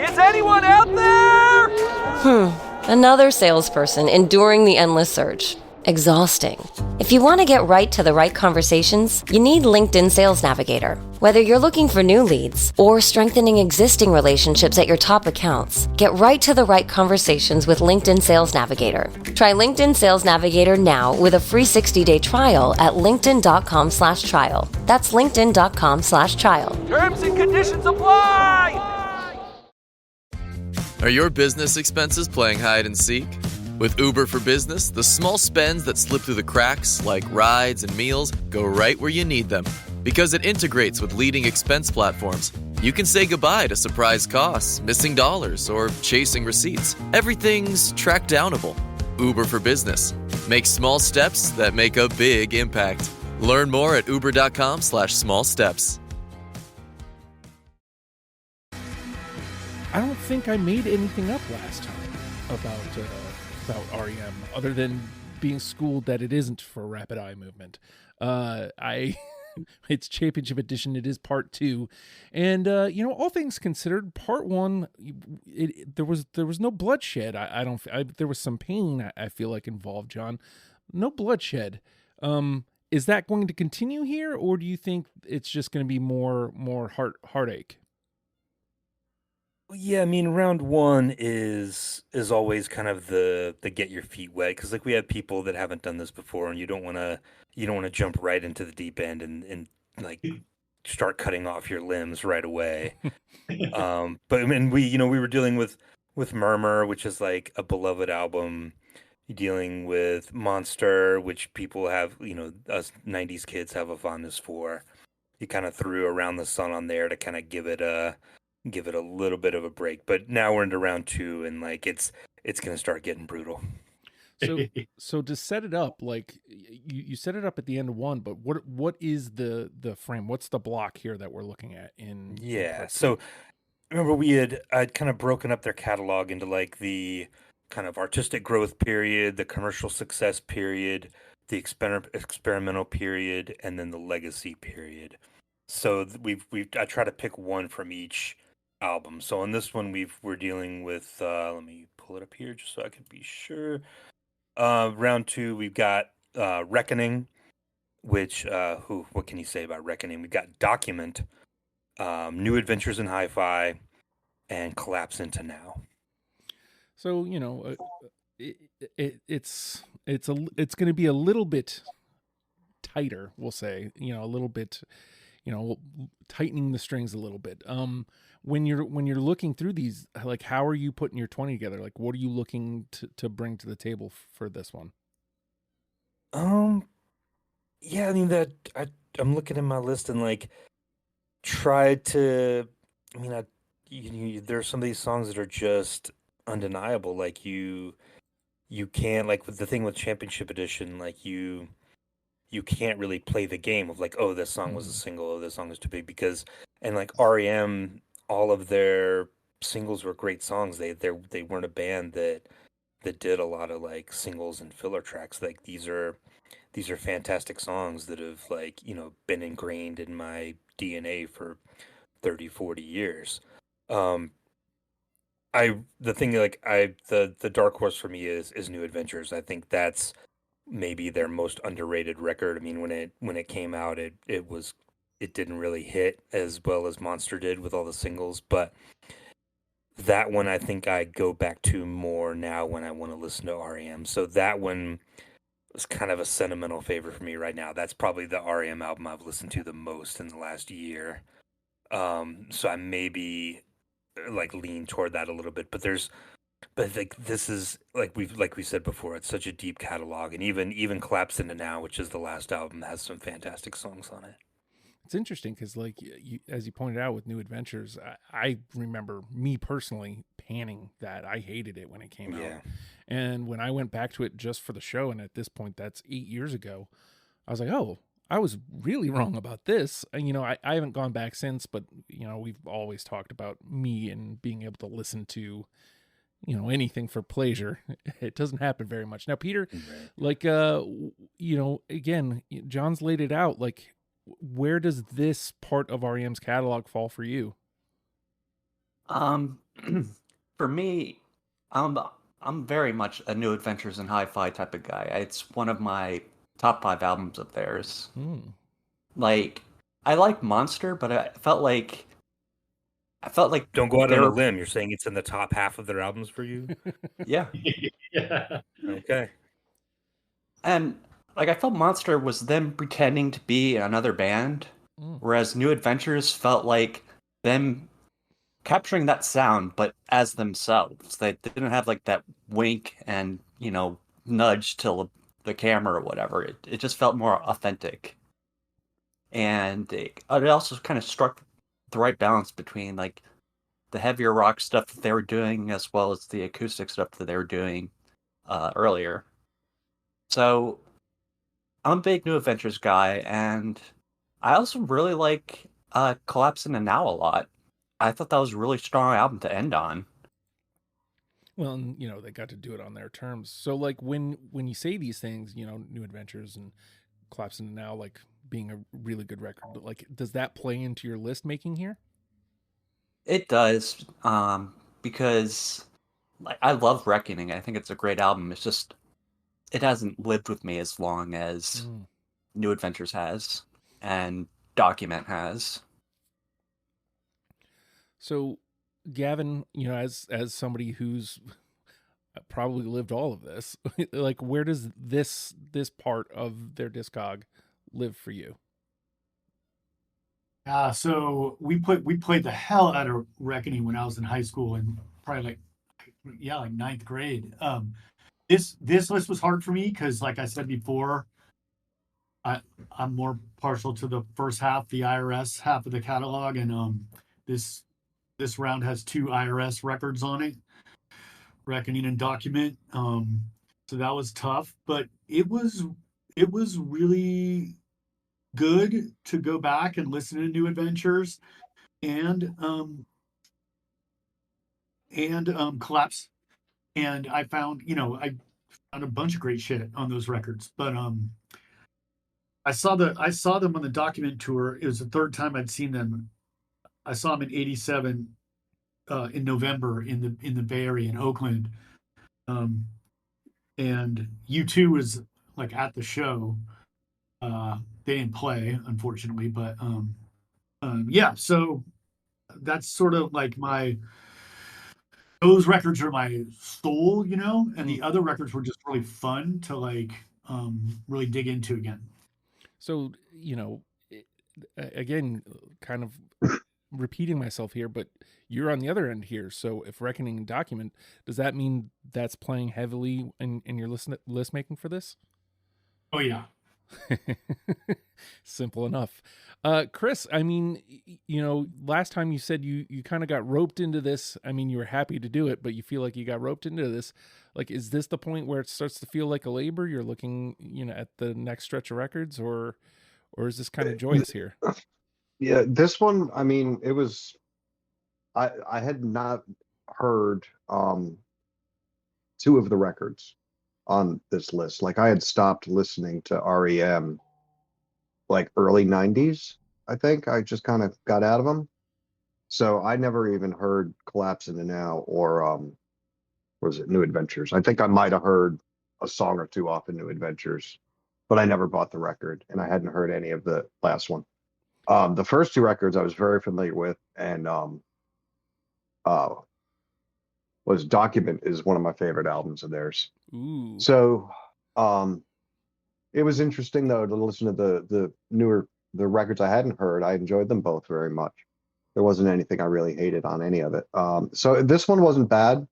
Is anyone out there? Another salesperson enduring the endless search. Exhausting. If you want to get right to the right conversations, you need LinkedIn Sales Navigator. Whether you're looking for new leads or strengthening existing relationships at your top accounts, get right to the right conversations with LinkedIn Sales Navigator. Try LinkedIn Sales Navigator now with a free 60-day trial at linkedin.com/trial. That's linkedin.com/trial. Terms and conditions apply! Are your business expenses playing hide and seek? With Uber for Business, the small spends that slip through the cracks, like rides and meals, go right where you need them. Because it integrates with leading expense platforms, you can say goodbye to surprise costs, missing dollars, or chasing receipts. Everything's track downable. Uber for Business. Make small steps that make a big impact. Learn more at uber.com/small steps. I don't think I made anything up last time about R.E.M. other than being schooled that it isn't for Rapid Eye Movement. It's Championship Edition. It is part 2, and all things considered, part 1, there was no bloodshed. There was some pain. I feel like involved, John. No bloodshed. Is that going to continue here, or do you think it's just going to be more heartache? Yeah, I mean, round 1 is always kind of the get your feet wet, because like we have people that haven't done this before, and you don't want to jump right into the deep end and like start cutting off your limbs right away. But I mean, we were dealing with Murmur, which is like a beloved album. You're dealing with Monster, which people have, us 90s kids have a fondness for. You kind of threw Around the Sun on there to kind of give it a little bit of a break, but now we're into round 2, and like it's going to start getting brutal. So to set it up, like you set it up at the end of 1, but what is the frame? What's the block here that we're looking at in? Yeah. So remember I'd kind of broken up their catalog into like the kind of artistic growth period, the commercial success period, the experimental period, and then the legacy period. So I try to pick one from each album. So on this one, we're dealing with, let me pull it up here just so I can be sure. Round 2, we've got Reckoning, which, what can you say about Reckoning? We've got Document, New Adventures in Hi-Fi, and Collapse Into Now. So, it's going to be a little bit tighter, we'll say, a little bit, tightening the strings a little bit. When you're looking through these, like, how are you putting your 20 together? Like, what are you looking to bring to the table for this one? Yeah, I mean I'm looking at my list and like try to, I mean, there's some of these songs that are just undeniable. Like you can't, like with the thing with Championship Edition, like you can't really play the game of like, oh, this song was a single, oh, this song was too big, because, and like R.E.M., all of their singles were great songs. They weren't a band that did a lot of like singles and filler tracks. Like these are fantastic songs that have like, been ingrained in my DNA for 30, 40 years. The dark horse for me is New Adventures. I think that's maybe their most underrated record. I mean, when it came out, it didn't really hit as well as Monster did with all the singles, but that one I think I go back to more now when I want to listen to R.E.M. So that one was kind of a sentimental favorite for me right now. That's probably the R.E.M. album I've listened to the most in the last year. So I maybe like lean toward that a little bit, but like this is like we said before, it's such a deep catalog, and even Collapse Into Now, which is the last album, has some fantastic songs on it. It's interesting because, like, as you pointed out with New Adventures, I remember me personally panning that. I hated it when it came out. And when I went back to it just for the show, and at this point, that's 8 years ago, I was like, oh, I was really wrong about this. And, I haven't gone back since, but, we've always talked about me and being able to listen to, anything for pleasure. It doesn't happen very much. Now, Peter, like, again, John's laid it out, like, where does this part of R.E.M's catalog fall for you? For me, I'm I'm very much a New Adventures in Hi-Fi type of guy. It's one of my top 5 albums of theirs. Like, I like Monster, but I felt like Don't go out they on a were, limb. You're saying it's in the top half of their albums for you? yeah. Yeah. Okay. And like I felt Monster was them pretending to be another band, whereas New Adventures felt like them capturing that sound, but as themselves. They didn't have like that wink and, nudge to the camera or whatever. It just felt more authentic. And it also kind of struck the right balance between like the heavier rock stuff that they were doing as well as the acoustic stuff that they were doing earlier. So I'm a big New Adventures guy, and I also really like Collapse into Now a lot. I thought that was a really strong album to end on. Well, and, they got to do it on their terms. So, like, when you say these things, New Adventures and Collapse into Now, like being a really good record, like, does that play into your list making here? It does, because like I love Reckoning. I think it's a great album. It's just it hasn't lived with me as long as New Adventures has and Document has. So, Gavin, as somebody who's probably lived all of this, like, where does this part of their discog live for you? So we played the hell out of Reckoning when I was in high school and probably like ninth grade. This list was hard for me because, like I said before, I'm more partial to the first half, the IRS half of the catalog, and this round has 2 IRS records on it, Reckoning and Document. So that was tough, but it was really good to go back and listen to New Adventures and Collapse. And I found a bunch of great shit on those records. But I saw them on the Document tour. It was the third time I'd seen them. I saw them in '87 in November in the Bay Area in Oakland. And U2 was like at the show. They didn't play, unfortunately, but yeah. So that's sort of like those records are my soul, and the other records were just really fun to really dig into again. So, again, kind of repeating myself here, but you're on the other end here. So if Reckoning and Document, does that mean that's playing heavily in your list making for this? Oh yeah. Simple enough. Chris, I mean, last time you said you kind of got roped into this. I mean, you were happy to do it, but you feel like you got roped into this. Like, is this the point where it starts to feel like a labor? You're looking, at the next stretch of records, or is this kind of joyous here? Yeah, this one, I mean, it was, I had not heard 2 of the records on this list. Like, I had stopped listening to R.E.M. like early 90s, I think. I just kind of got out of them. So I never even heard Collapse into Now or was it New Adventures? I think I might have heard a song or 2 off of New Adventures, but I never bought the record and I hadn't heard any of the last one. The first 2 records I was very familiar with, and was Document is one of my favorite albums of theirs. Ooh. So it was interesting though to listen to the records I hadn't heard. I enjoyed them both very much. There wasn't anything I really hated on any of it. So this one wasn't bad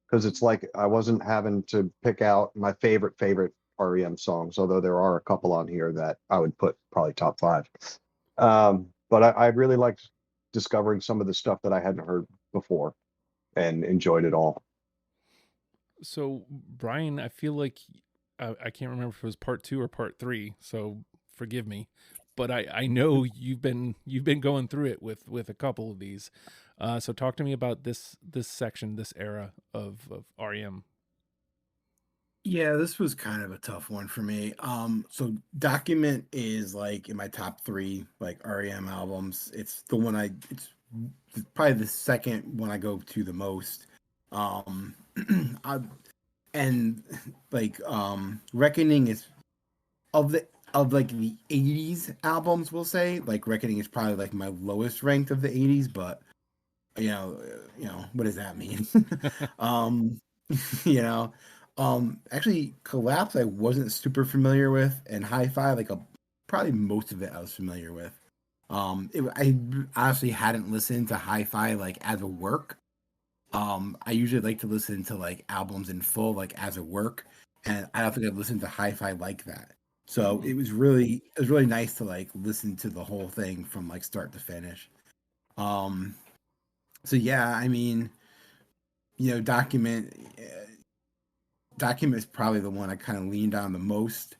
because it's like I wasn't having to pick out my favorite R.E.M. songs, although there are a couple on here that I would put probably top 5. But I really liked discovering some of the stuff that I hadn't heard before and enjoyed it all. So, Brian, I feel like I can't remember if it was part 2 or part 3, so forgive me, but I know you've been going through it with a couple of these. So talk to me about this section, this era of R.E.M. Yeah, this was kind of a tough one for me. So Document is like in my top 3 like REM albums. It's probably the second one I go to the most. I, and like Reckoning is of the like the 80s albums, we'll say, like Reckoning is probably like my lowest ranked of the 80s, but you know, what does that mean? um, you know, actually Collapse I wasn't super familiar with, and Hi-Fi like probably most of it I was familiar with. I honestly hadn't listened to Hi-Fi like as a work. I usually like to listen to like albums in full, like as a work, and I don't think I've listened to Hi-Fi like that. So it was really nice to like listen to the whole thing from like start to finish. So yeah, I mean, Document is probably the one I kind of leaned on the most.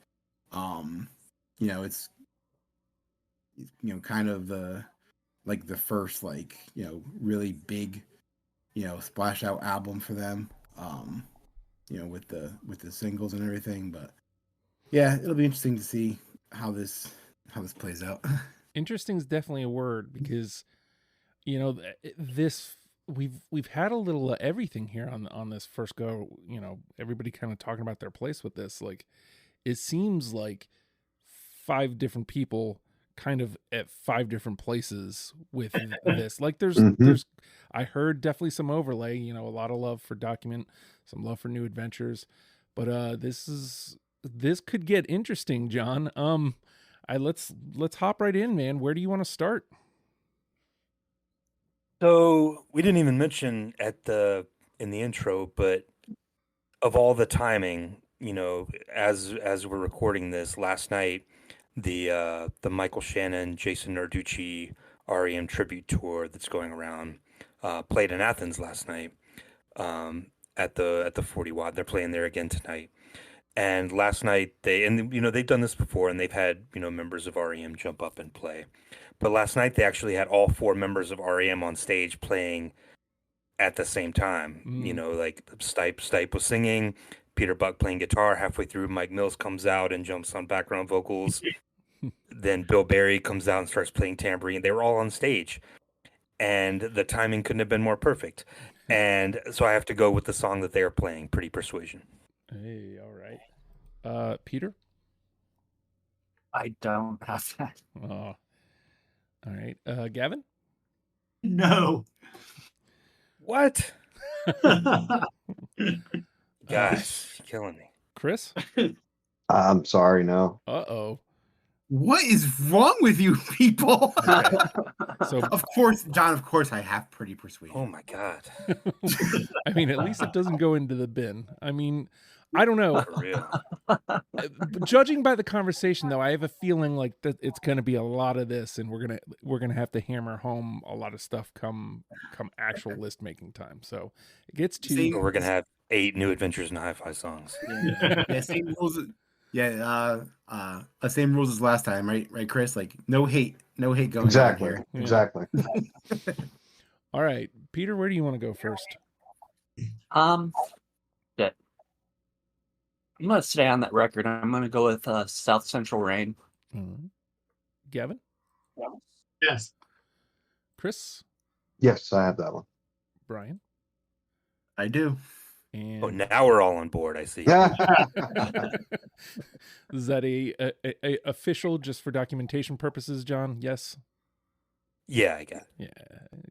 It's kind of the like the first like really big splash out album for them. With the singles and everything, but yeah, it'll be interesting to see how this plays out. Interesting is definitely a word, because this we've had a little of everything here on this first go. Everybody kind of talking about their place with this. Like, it seems like 5 different people kind of at 5 different places with this. Like, there's I heard definitely some overlay, a lot of love for Document, some love for New Adventures, but this could get interesting, John. Let's hop right in, man. Where do you want to start? So we didn't even mention in the intro, but of all the timing, as we're recording this last night, the Michael Shannon, Jason Narducci R.E.M tribute tour that's going around played in Athens last night at the 40 Watt. They're playing there again tonight. And last night they've done this before, and they've had members of R.E.M jump up and play. But last night they actually had all 4 members of R.E.M on stage playing at the same time. Like Stipe was singing, Peter Buck playing guitar. Halfway through, Mike Mills comes out and jumps on background vocals. Then Bill Berry comes out and starts playing tambourine. They were all on stage, and the timing couldn't have been more perfect. And so I have to go with the song that they are playing, Pretty Persuasion. Hey, all right. Peter? I don't have that. All right. Gavin? No. What? Guys, killing me. Chris? I'm sorry, no. Uh-oh. What is wrong with you people? Okay. So, of course, John, of course I have Pretty Persuasion. Oh my God. I mean, at least it doesn't go into the bin. I mean, I don't know. For real. Judging by the conversation, though, I have a feeling like that it's going to be a lot of this, and we're gonna have to hammer home a lot of stuff come actual list making time. So it gets to We're gonna have 8 New Adventures and Hi-Fi songs. Yeah, same rules. Yeah, same rules as last time, right? Right, Chris? Like no hate going Exactly. on here. Yeah. Exactly. All right, Peter, where do you want to go first? Yeah. I'm gonna stay on that record. I'm gonna go with South Central Rain. Gavin? Yes. Chris? Yes, I have that one. Bryan? I do. And Oh, now we're all on board. I see. is that a official just for documentation purposes, John? Yes. Yeah, I got it.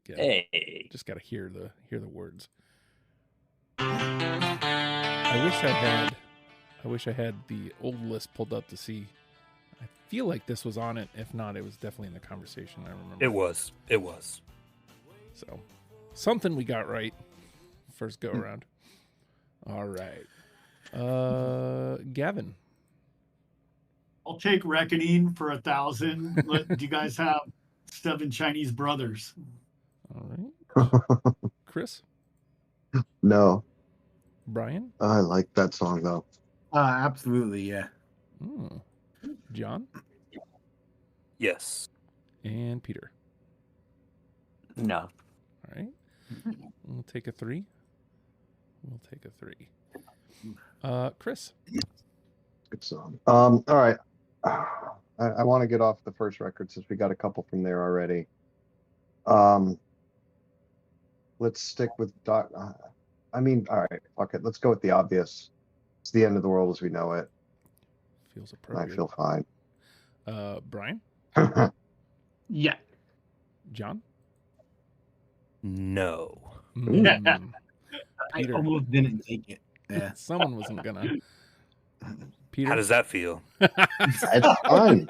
Yeah. Hey. Just got to hear the words. I wish I had the old list pulled up to see. I feel like this was on it. If not, it was definitely in the conversation. I remember. It was. So something we got right first go around. All right. Gavin. I'll take Reckoning for 1,000. Do you guys have 7 Chinese brothers? All right. Chris. No. Bryan. I like that song though. Absolutely, yeah. John. Yes. And Peter. No. All right. We'll take a 3. Chris. Good song. All right. I want to get off the first record since we got a couple from there already. let's stick with Doc. I mean, all right, fuck it. Let's go with the obvious. It's the end of the world as we know it. Feels I appropriate. feel fine. Brian? Yeah. John? No. I Peter. almost didn't take it. Yeah. Someone wasn't gonna. Peter? How does that feel? It's fine.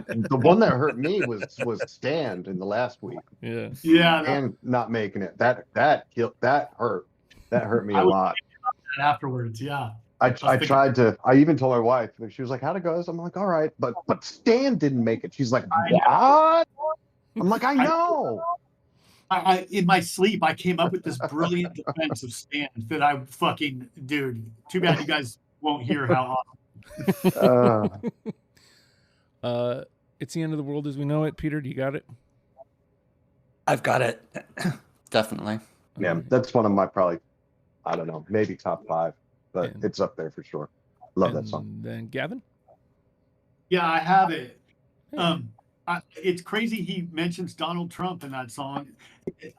The one that hurt me was Stand in the last week. Yeah. Yeah, And not making it. That hurt. That hurt me I a was lot. afterwards. Yeah. I thinking- tried to. I even told my wife. She was like, "How'd it go?" I'm like, "All right," but Stan didn't make it. She's like, "What?" I'm like, "I know." I in my sleep, I came up with this brilliant defense of Stan that I fucking dude. Too bad you guys won't hear how awesome. It's the end of the world as we know it. Peter, do you got it? I've got it. Definitely. Yeah, that's one of my probably, I don't know, maybe top 5, but And- it's up there for sure. Love that song. And then Gavin? Yeah, I have it. It's crazy he mentions Donald Trump in that song.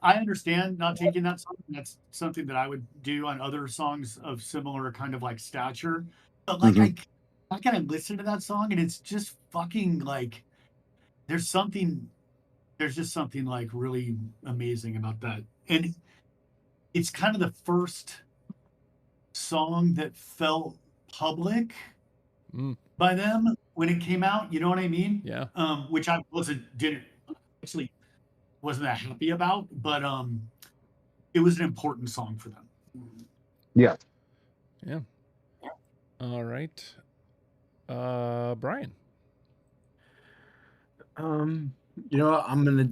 I understand not taking that song. That's something that I would do on other songs of similar kind of like stature. But like I kind of listen to that song and it's just fucking like there's just something like really amazing about that. And it's kind of the first song that felt public by them when it came out, you know what I mean? Yeah. Which I wasn't that happy about, but it was an important song for them. Yeah. Yeah. All right. Brian. You know what? I'm gonna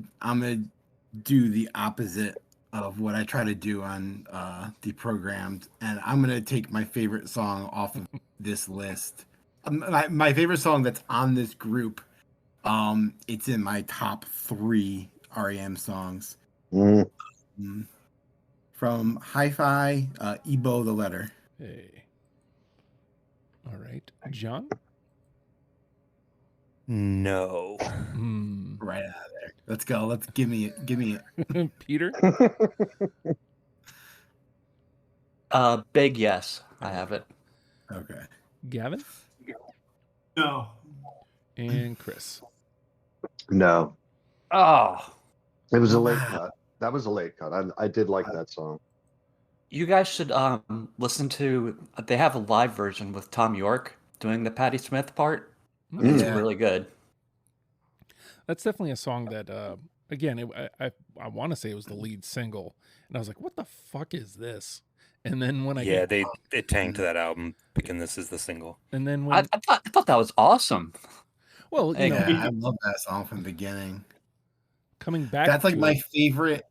do the opposite of what I try to do on Deprogrammed, and I'm gonna take my favorite song off of this list. My favorite song that's on this group. It's in my top 3 R.E.M. songs. From Hi-Fi, Ebo the Letter. Hey. All right. John? No. Right out of there. Let's go. Let's give me it. Peter? Big yes. I have it. Okay. Gavin? No. And Chris? No. Oh, It was a late cut. That was a late cut. I did like that song. you guys should listen to. They have a live version with Tom York doing the Patti Smith part. It's really good. That's definitely a song that, again, I want to say it was the lead single. And I was like, what the fuck is this? And then when it tanked that album picking this as the single. And then when I thought that was awesome. well, you know, I love that song from the beginning. coming back, That's like to my it,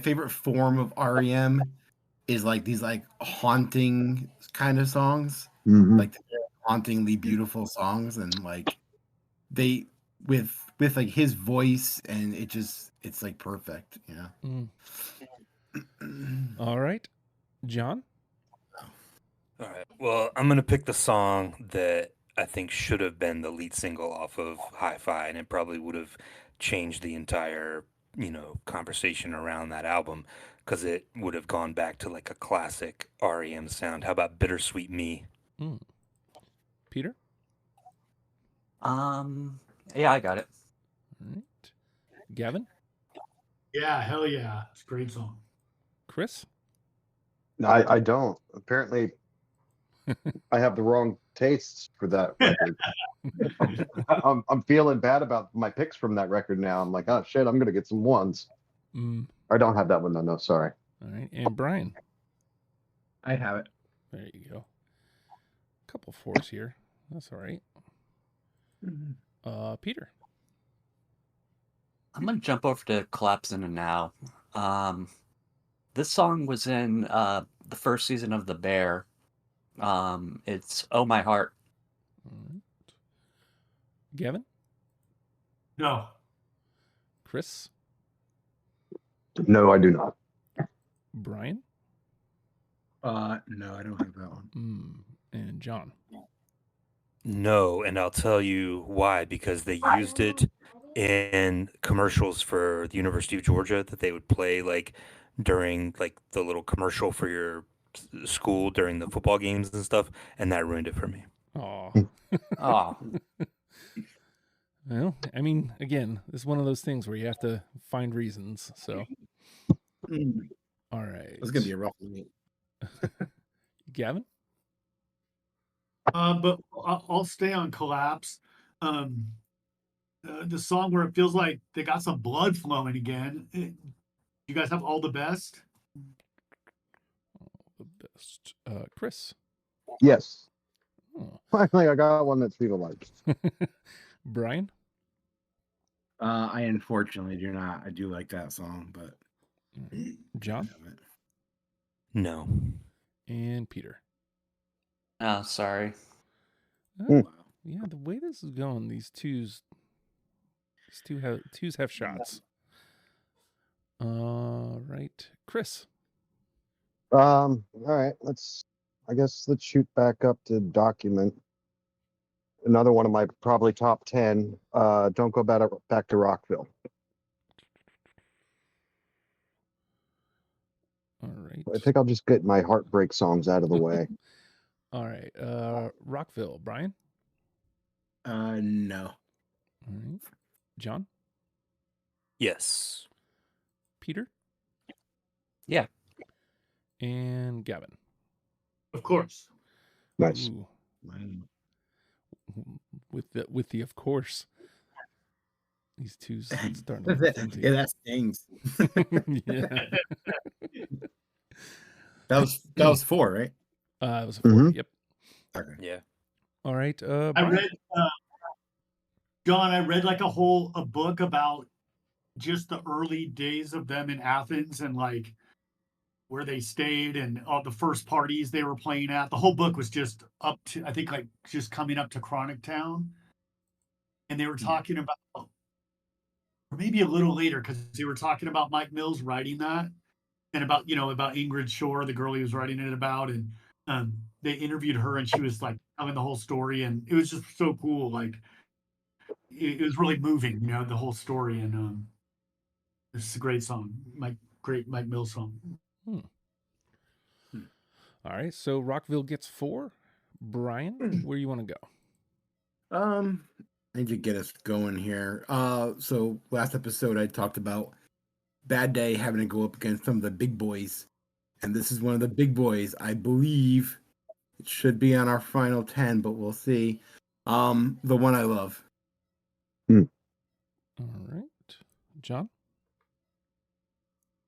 favorite form of REM is like these like haunting kind of songs, like hauntingly beautiful songs, and like they with like his voice, and it's like perfect, you know. All right, John. All right. Well, I'm gonna pick the song that I think should have been the lead single off of Hi-Fi, and it probably would have changed the entire, conversation around that album, because it would have gone back to like a classic REM sound. How about Bittersweet Me? Peter? Yeah, I got it. All right. Gavin? Yeah, hell yeah. It's a great song. Chris? I don't. Apparently, I have the wrong tastes for that record. I'm feeling bad about my picks from that record now. I'm like, oh shit, I'm gonna get some ones. I don't have that one though. No, sorry. All right. And Brian? I have it. There you go. Couple 4s here. That's all right. Peter? I'm gonna jump over to Collapsin' and Now. This song was in the first season of The Bear. It's Oh My Heart. All right. Gavin? No. Chris? No, I do not. Brian? No, I don't have that one. And John? No, and I'll tell you why. Because they used it in commercials for the University of Georgia that they would play like during like the little commercial for your school during the football games and stuff, and that ruined it for me. Oh. Oh, Well, I mean, again, it's one of those things where you have to find reasons. So, all right. It's gonna be a rough week. Gavin? But I'll stay on Collapse. The song where it feels like they got some blood flowing again. You guys have All the Best? The best. Chris? Yes. Oh. Finally, I got one that people like. Bryan? I unfortunately do not. I do like that song, but John? No. And Peter? oh, sorry. Oh, yeah, the way this is going, these twos have shots. Right. Chris? All right, let's shoot back up to Document. Another one of my probably top 10. Don't go back to Rockville. All right. I think I'll just get my heartbreak songs out of the way. All right. Rockville. Bryan? No. All right. John? Yes. Peter? Yeah. And Gavin? Of course. Nice. Ooh. With the of course. These two's starting to get flimsy. Yeah, that stings. Yeah. That was 4, right? It was a 4. Mhm. Yep. Okay. Yeah. All right. I Bryan? read, John, I read like a book about just the early days of them in Athens and like where they stayed and all the first parties they were playing at. The whole book was just up to, I think, like just coming up to Chronic Town. And they were talking about, or maybe a little later, because they were talking about Mike Mills writing that and about, about Ingrid Shore, the girl he was writing it about. And they interviewed her and she was like telling the whole story. And it was just so cool. Like, it was really moving, the whole story. And it's a great song, great Mike Mills song. All right. So Rockville gets 4. Bryan, where you want to go? I need to get us going here. So last episode I talked about Bad Day having to go up against some of the big boys, and this is one of the big boys. I believe it should be on our final 10, but we'll see. The One I Love. All right. John?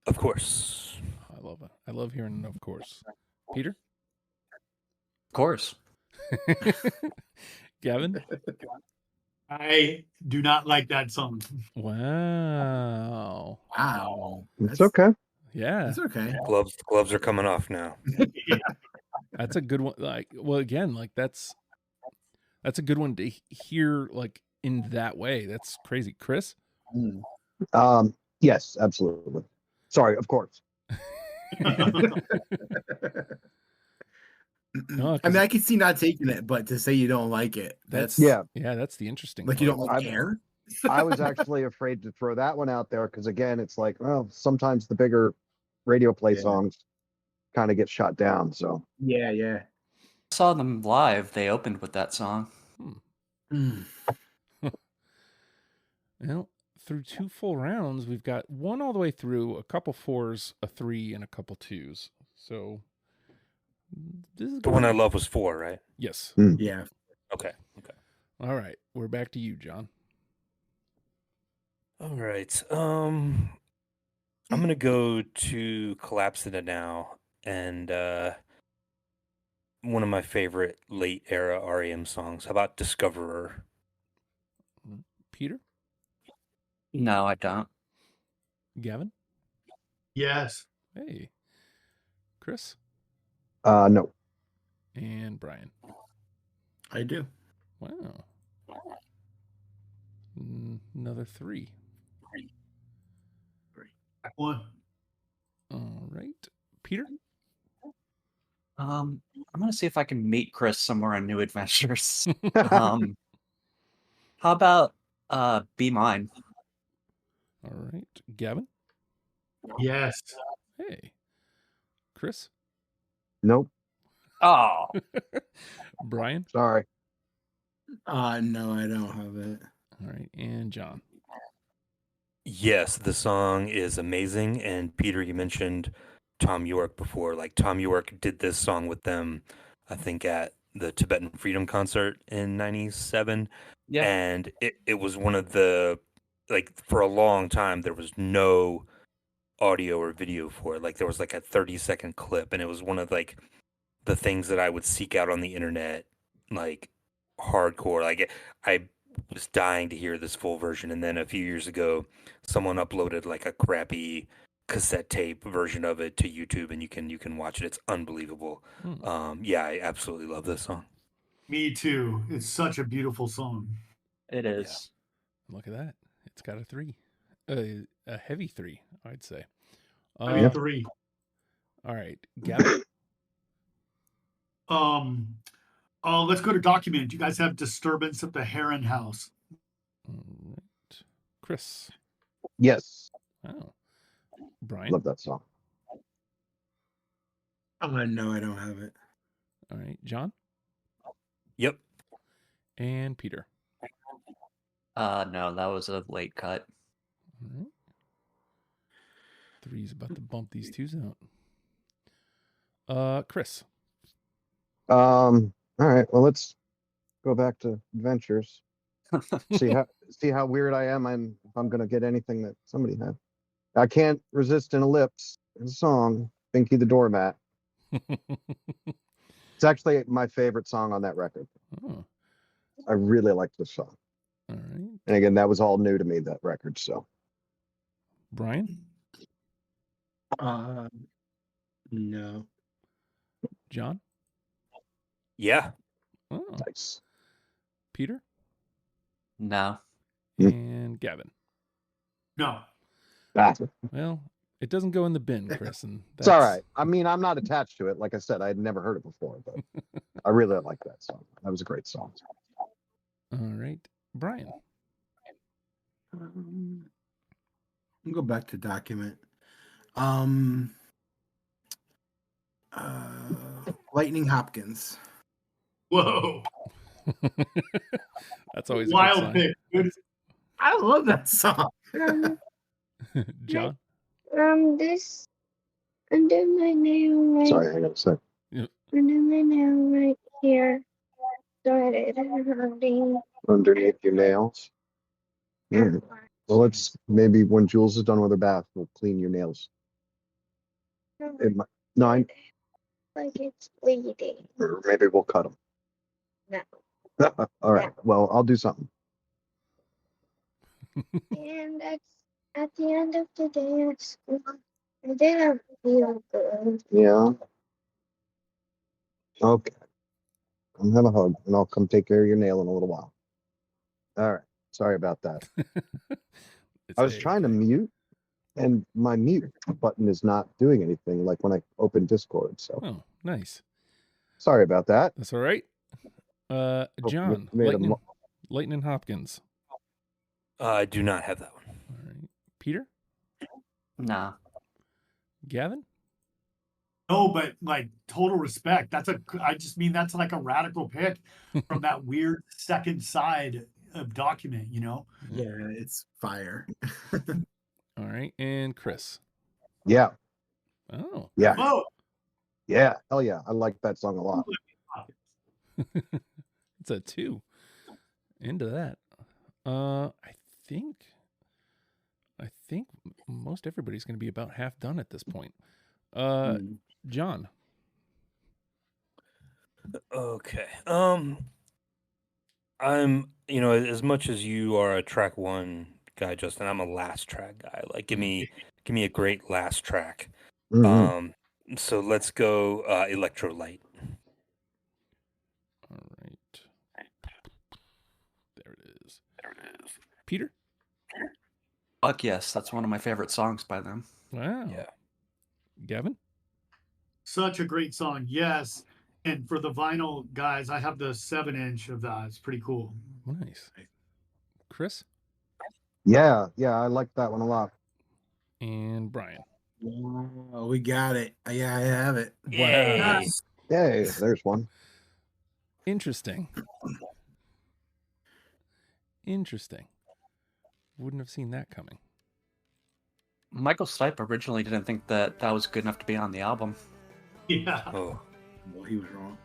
Of course. I love it. I love hearing an of course. Peter? Of course. Gavin? I do not like that song. Wow. Wow. It's okay. Yeah. It's okay. Gloves are coming off now. That's a good one. Like, well, again, like that's a good one to hear like in that way. That's crazy. Chris? Yes, absolutely. Sorry, of course. No, I mean, I can see not taking it, but to say you don't like it, that's Yeah. that's the interesting like you part. don't like air. I was actually afraid to throw that one out there because, again, it's like, well, sometimes the bigger radio play songs kind of get shot down. So Yeah. I saw them live. They opened with that song. Well, through 2 full rounds, we've got 1 all the way through, a couple 4s, a 3, and a couple 2s. So this is The One I Love was 4, right? Yes. Yeah. Okay. All right. We're back to you, John. All right. I'm gonna go to Collapse Into Now, and one of my favorite late era R.E.M. songs. How about Discoverer? Peter? No, I don't. Gavin? Yes. Hey. Chris? no. And Bryan? I do. Wow. Another 3. One. All right. Peter? I'm gonna see if I can meet Chris somewhere on New Adventures. How about Be Mine? All right. Gavin? Yes. Hey, Chris, Nope. Oh, Brian. Sorry. No, I don't have it. All right, and John. Yes, the song is amazing. And Peter, you mentioned Tom York before. Like Tom York did this song with them, I think at the Tibetan Freedom Concert in '97. yeah. And it was one of the, like, for a long time there was no audio or video for it. Like there was like a 30-second clip, and it was one of like the things that I would seek out on the internet, like hardcore. Like I was dying to hear this full version, and then a few years ago, someone uploaded like a crappy cassette tape version of it to YouTube, and you can watch it. It's unbelievable. Yeah, I absolutely love this song. Me too. It's such a beautiful song. It is. Look at that. It's got a 3. A heavy 3, I'd say. I mean, 3. All right, Gavin. Let's go to document. You guys have disturbance at the Heron House. All right. Chris. Yes. Oh. Brian. Love that song. No, I don't have it. All right, John. Yep. And Peter. No, that was a late cut. All right. 3's about to bump these 2s out. Chris. All right. Well, let's go back to adventures. see how weird I am. If I'm gonna get anything that somebody had. I can't resist an ellipse in a song. Pinky the Doormat. It's actually my favorite song on that record. Oh. I really like this song. All right. And again, that was all new to me, that record. So Brian. No. John. Yeah. Oh. nice. Peter. No. And Gavin. No. Ah, Well, it doesn't go in the bin, Chris, and it's all right. I mean, I'm not attached to it. Like I said, I had never heard it before, but I really like that song. That was a great song. All right, Brian. I'll go back to document. Lightning Hopkins. Whoa. That's always a Wild good pick. Good. I love that song. sign. John. This under my nail right. Sorry, hang on a sec. Under my nail right here. Started hurting. Underneath your nails. Yeah. Well, let's maybe when Jules is done with her bath, we'll clean your nails. Nine. Like it's bleeding. Or maybe we'll cut them. No. All right. Well, I'll do something. And that's at the end of the day at school. I didn't feel good. Yeah. Okay. Come have a hug, and I'll come take care of your nail in a little while. All right. Sorry about that. I was trying to mute, and my mute button is not doing anything, like when I open Discord. So, Oh, nice. sorry about that. That's all right. John. Lightning Hopkins. I do not have that one. All right. Peter. No. Gavin. No, but like total respect. I just mean that's like a radical pick from that weird second side of document, you know? Yeah, it's fire. All right, and Chris. Yeah. Oh. Yeah. Oh, Yeah. Hell yeah. I like that song a lot. It's a 2. Into that. I think most everybody's going to be about half done at this point. John. Okay. I'm, as much as you are a track one guy, Justin, I'm a last track guy. Like, give me a great last track. Mhm. So let's go Electrolyte. All right. There it is. Peter? Fuck yes, that's one of my favorite songs by them. Wow. Yeah. Gavin? such a great song. Yes. And for the vinyl guys, I have the 7-inch of that. It's pretty cool. Nice. Chris? Yeah, I like that one a lot. And Brian. Oh, we got it. Yeah, I have it. Wow. Yay, there's one. Interesting. Interesting. Wouldn't have seen that coming. Michael Stipe originally didn't think that was good enough to be on the album. Yeah. Oh, Well, he was wrong.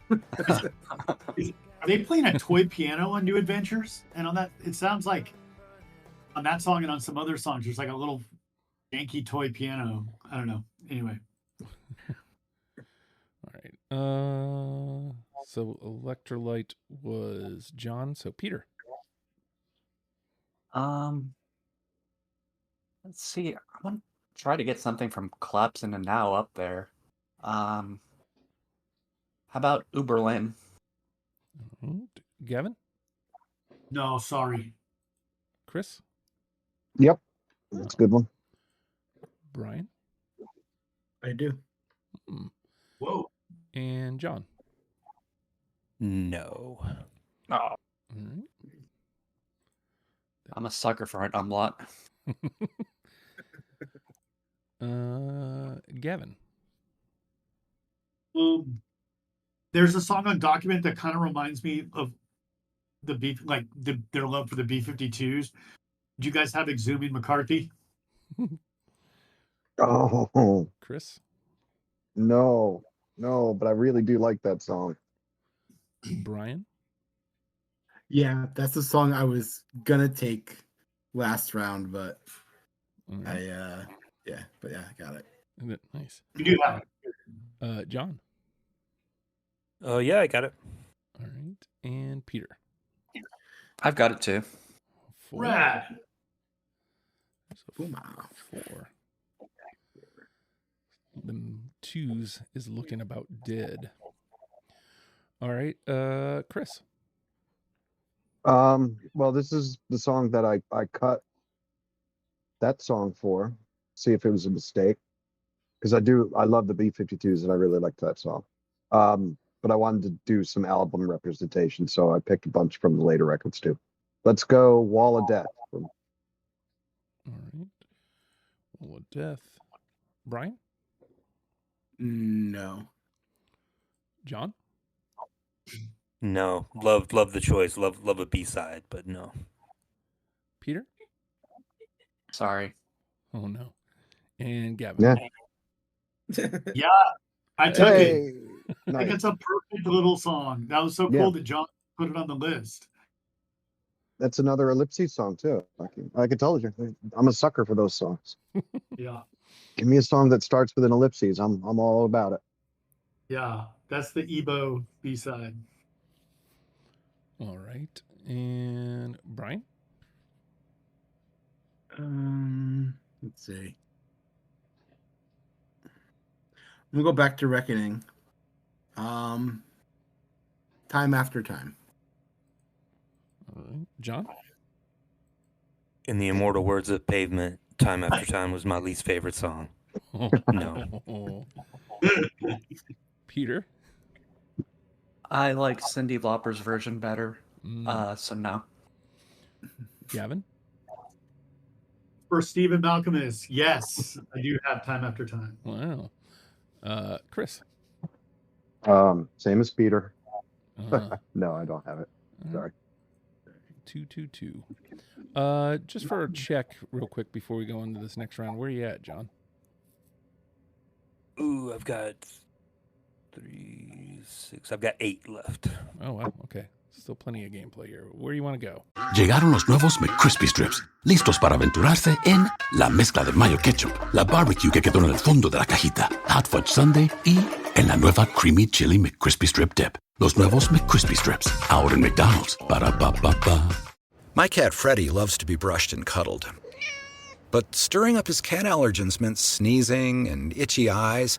Are they playing a toy piano on New Adventures? And on that, it sounds like on that song and on some other songs, there's like a little janky toy piano. I don't know. Anyway. All right. So Electrolyte was John. So Peter. Let's see. I'm gonna try to get something from Collapse into Now up there. How about Uberlin? Gavin. No, sorry. Chris. Yep, that's a good one. Bryan. I do. Whoa. And John. no. Oh, All right. I'm a sucker for an umlaut. Gavin. There's a song on Document that kind of reminds me of the B, like their love for the B-52s. Do you guys have Exhuming McCarthy? Oh, Chris. no, but I really do like that song. Bryan. Yeah, that's the song I was gonna take last round, but Right. I got it. Nice. You do have it. John. Oh, yeah, I got it. All right. And Peter. I've got it too. 4. Rad. So 4. The 2s is looking about dead. All right. Chris. Well, this is the song that I cut that song for. See if it was a mistake, because I love the B-52s and I really liked that song. But I wanted to do some album representation, so I picked a bunch from the later records too. Let's go Wall of Death. All right. Wall of Death. Bryan. No. John. No. Love the choice. Love a B-side, but no. Peter. Sorry. Oh no. And Gavin. Yeah. I took it. Hey, I think nice. it's a perfect little song. That was so Yeah. cool that John put it on the list. That's another Ellipses song too. I can tell you, I'm a sucker for those songs. Yeah. Give me a song that starts with an ellipses. I'm all about it. Yeah. That's the Ebo B-side. All right. And Bryan. Let's see. I'm gonna go back to Reckoning. Time After Time. All right. John. In the immortal words of Pavement, Time After Time was my least favorite song. No. Peter. I like Cyndi Lauper's version better. So no. Gavin. For Stephen Malcolmus, yes, I do have Time After Time. Wow. Chris. Same as Peter. Uh, No, I don't have it. Sorry. 2-2-2. Just for a check real quick before we go into this next round, where are you at, John? Ooh, I've got 3, 6. I've got 8 left. Oh, wow. Okay. Still plenty of gameplay here. Where do you want to go? Llegaron los nuevos McCrispy Strips, listos para aventurarse en la mezcla de mayo ketchup, la barbecue que quedó en el fondo de la cajita, hot fudge sundae y en la nueva creamy chili McCrispy Strip Dip. Los nuevos McCrispy Strips, ahora en McDonald's. Para pa pa pa. My cat Freddie loves to be brushed and cuddled. But stirring up his cat allergens meant sneezing and itchy eyes.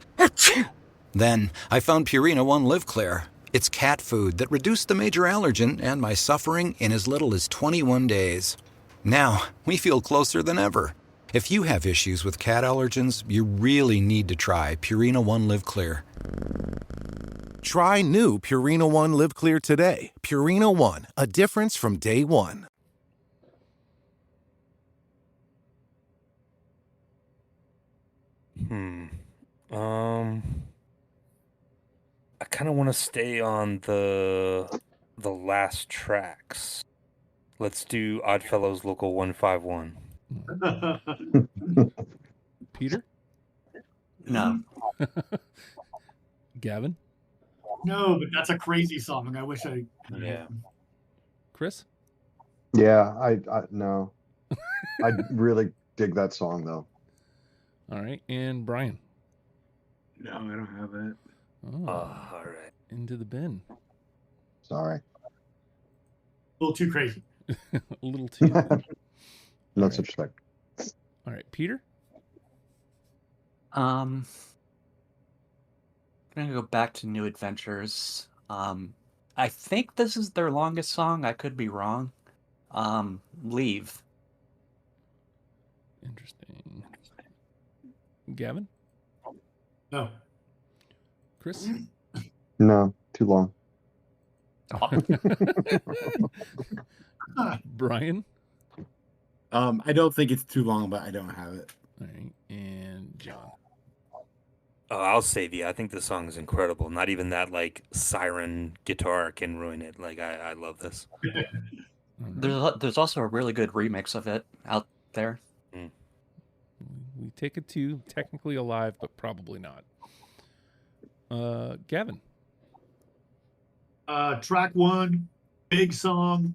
Then I found Purina One Live Clear. It's cat food that reduced the major allergen and my suffering in as little as 21 days. Now, we feel closer than ever. If you have issues with cat allergens, you really need to try Purina One Live Clear. Try new Purina One Live Clear today. Purina One, a difference from day one. I kind of want to stay on the last tracks. Let's do Oddfellows Local 151. Peter? No. Gavin? No, but that's a crazy song. I wish I. Yeah. Chris? Yeah, I no. I really dig that song though. All right. And Brian? No, I don't have it. Oh, all right. Into the bin. Sorry. A little too crazy. A little too. No such thing. All right. Peter? I'm gonna go back to New Adventures. I think this is their longest song. I could be wrong. Leave. Interesting. Gavin? No. Chris? No, too long. Brian? I don't think it's too long, but I don't have it. All right. And John? Oh, I'll save you. I think this song is incredible. Not even that like siren guitar can ruin it. Like I love this. There's also a really good remix of it out there. We take it to technically alive, but probably not. Gavin? Track 1, big song.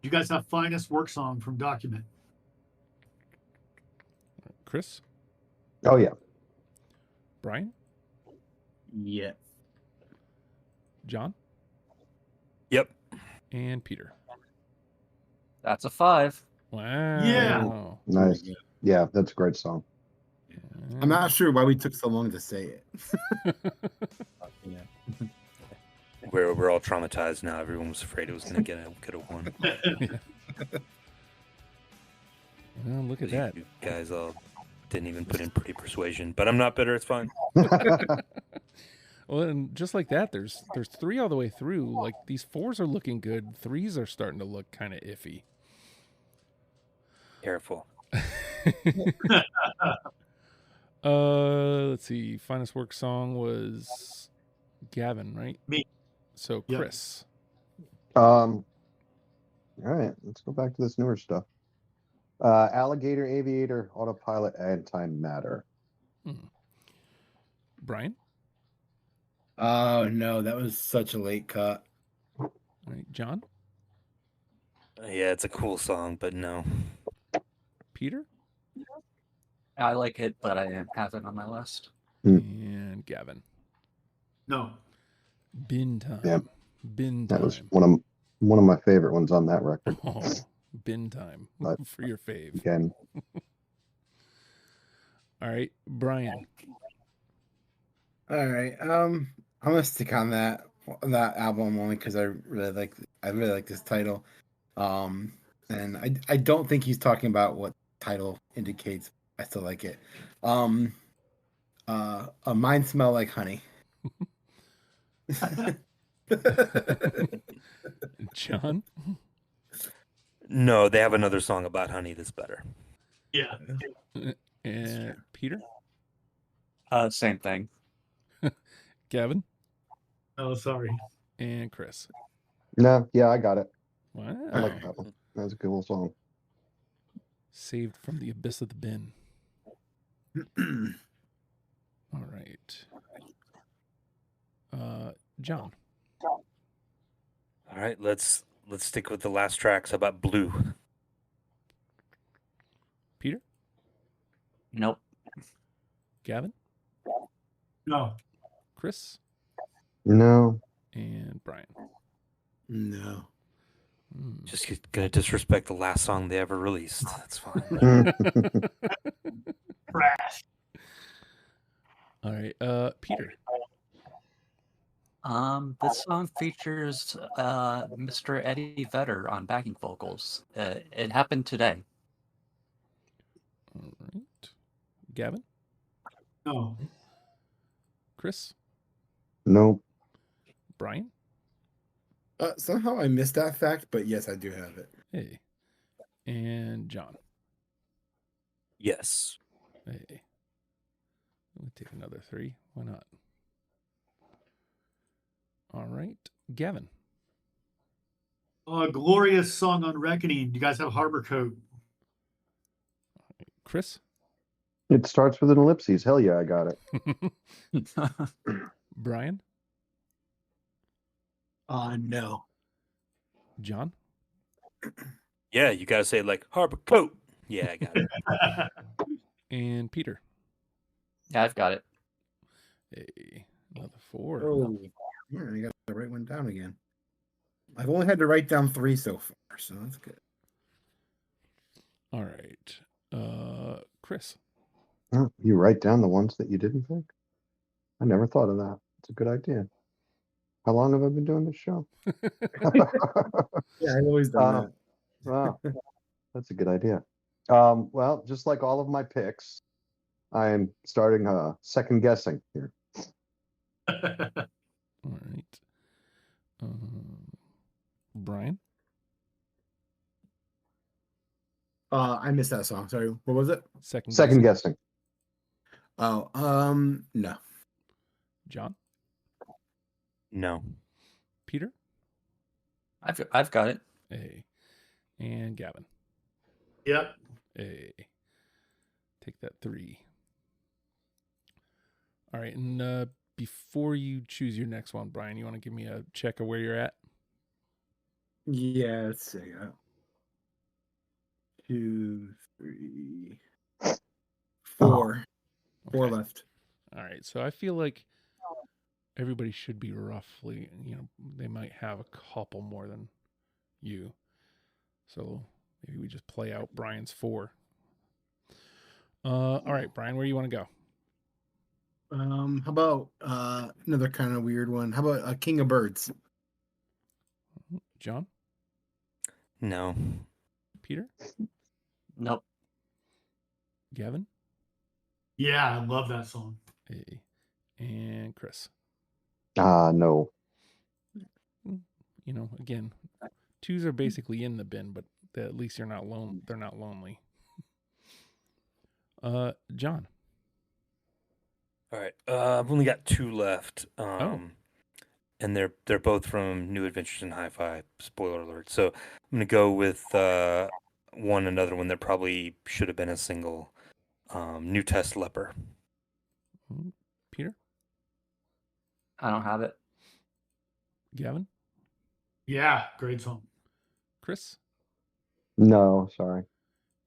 You guys have Finest Work Song from Document. Chris? Oh yeah. Brian? Yeah. John? Yep. And Peter? That's a 5. Wow. Yeah. Nice. Yeah, that's a great song. I'm not sure why we took so long to say it. Yeah. We're all traumatized now. Everyone was afraid it was going to get a 1. Well, look at that. You guys all didn't even put in Pretty Persuasion, but I'm not bitter. It's fine. Well, and just like that, there's 3 all the way through. Like these 4s are looking good. 3s are starting to look kind of iffy. Careful. Let's see. Finest work song was Gavin, right? Me. So Yep. Chris. All right, let's go back to this newer stuff. Alligator, Aviator, Autopilot, Antimatter. Brian. Oh no, that was such a late cut. All right, John. Yeah, it's a cool song, but no. Peter. I like it, but I didn't have it on my list. And Gavin. No. Bin time. Yeah. Bin time. That was one of my favorite ones on that record. Oh, bin time But for your fave. Again. All right, Brian. All right. I'm gonna stick on that album only because I really like this title. And I don't think he's talking about what title indicates. I still like it. A Mind Smell Like Honey. John. No, they have another song about honey that's better. Yeah. And Peter. Same thing. Gavin. Oh, sorry. And Chris. No, yeah, I got it. Wow. I like that one. That's a cool song. Saved from the abyss of the bin. All right. John. All right, let's stick with the last tracks. How about Blue? Peter. Nope. Gavin. No. Chris. No. And Brian. No. Just gonna disrespect the last song they ever released. That's fine. Trash. All right, Peter. This song features Mr. Eddie Vedder on backing vocals. It happened today. All right. Gavin. No. Chris. No. Brian. Somehow I missed that fact, but yes, I do have it. Hey. And John. Yes. Hey. We'll take another 3. Why not? All right, Gavin. Glorious song on Reckoning. You guys have Harbor Coat. Chris? It starts with an ellipses. Hell yeah, I got it. Bryan? No. John? Yeah, you gotta say like Harbor Coat. Yeah, I got it. And Peter? Yeah, I've got it. Hey, another 4. Oh, yeah, I got to write one down again. I've only had to write down 3 so far, so that's good. All right. Chris? Oh, you write down the ones that you didn't think? I never thought of that. It's a good idea. How long have I been doing this show? Yeah, I've always done that. Wow, that's a good idea. Well, just like all of my picks, I am starting second guessing here. All right. Bryan? I missed that song. Sorry, what was it? Second guessing. Oh, no. John? No. Peter? I've got it. Hey. And Gavin? Yep. Hey. Take that 3. All right, and before you choose your next one, Bryan, you want to give me a check of where you're at? Yeah, let's see. 2, 3, 4. 4 left. All right, so I feel like everybody should be roughly, they might have a couple more than you. So maybe we just play out Bryan's 4. All right, Bryan, where do you want to go? How about another kind of weird one? How about King of Birds? John? No. Peter? Nope. Gavin? Yeah, I love that song. Hey. And Chris? No. Again, 2s are basically in the bin, but at least you're not alone. They're not lonely. John? All right. I've only got 2 left. And they're both from New Adventures in Hi-Fi. Spoiler alert. So I'm gonna go with another one that probably should have been a single. New Test Leper. Peter? I don't have it. Gavin? Yeah, great song. Chris? No, sorry.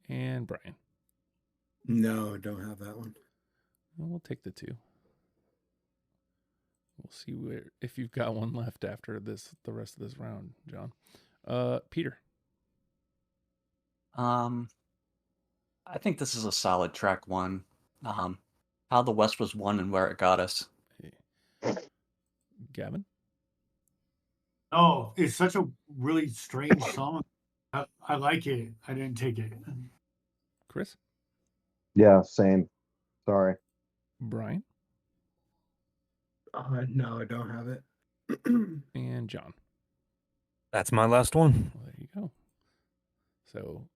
And Bryan? No, don't have that one. Well, we'll take the 2. We'll see if you've got one left after the rest of this round, John. Peter? I think this is a solid track 1. How the West Was Won and Where It Got Us. Gavin? Oh, it's such a really strange song. I like it. I didn't take it. Chris? Yeah, same. Sorry. Bryan? No, I don't have it. And John? That's my last one. Well, there you go. So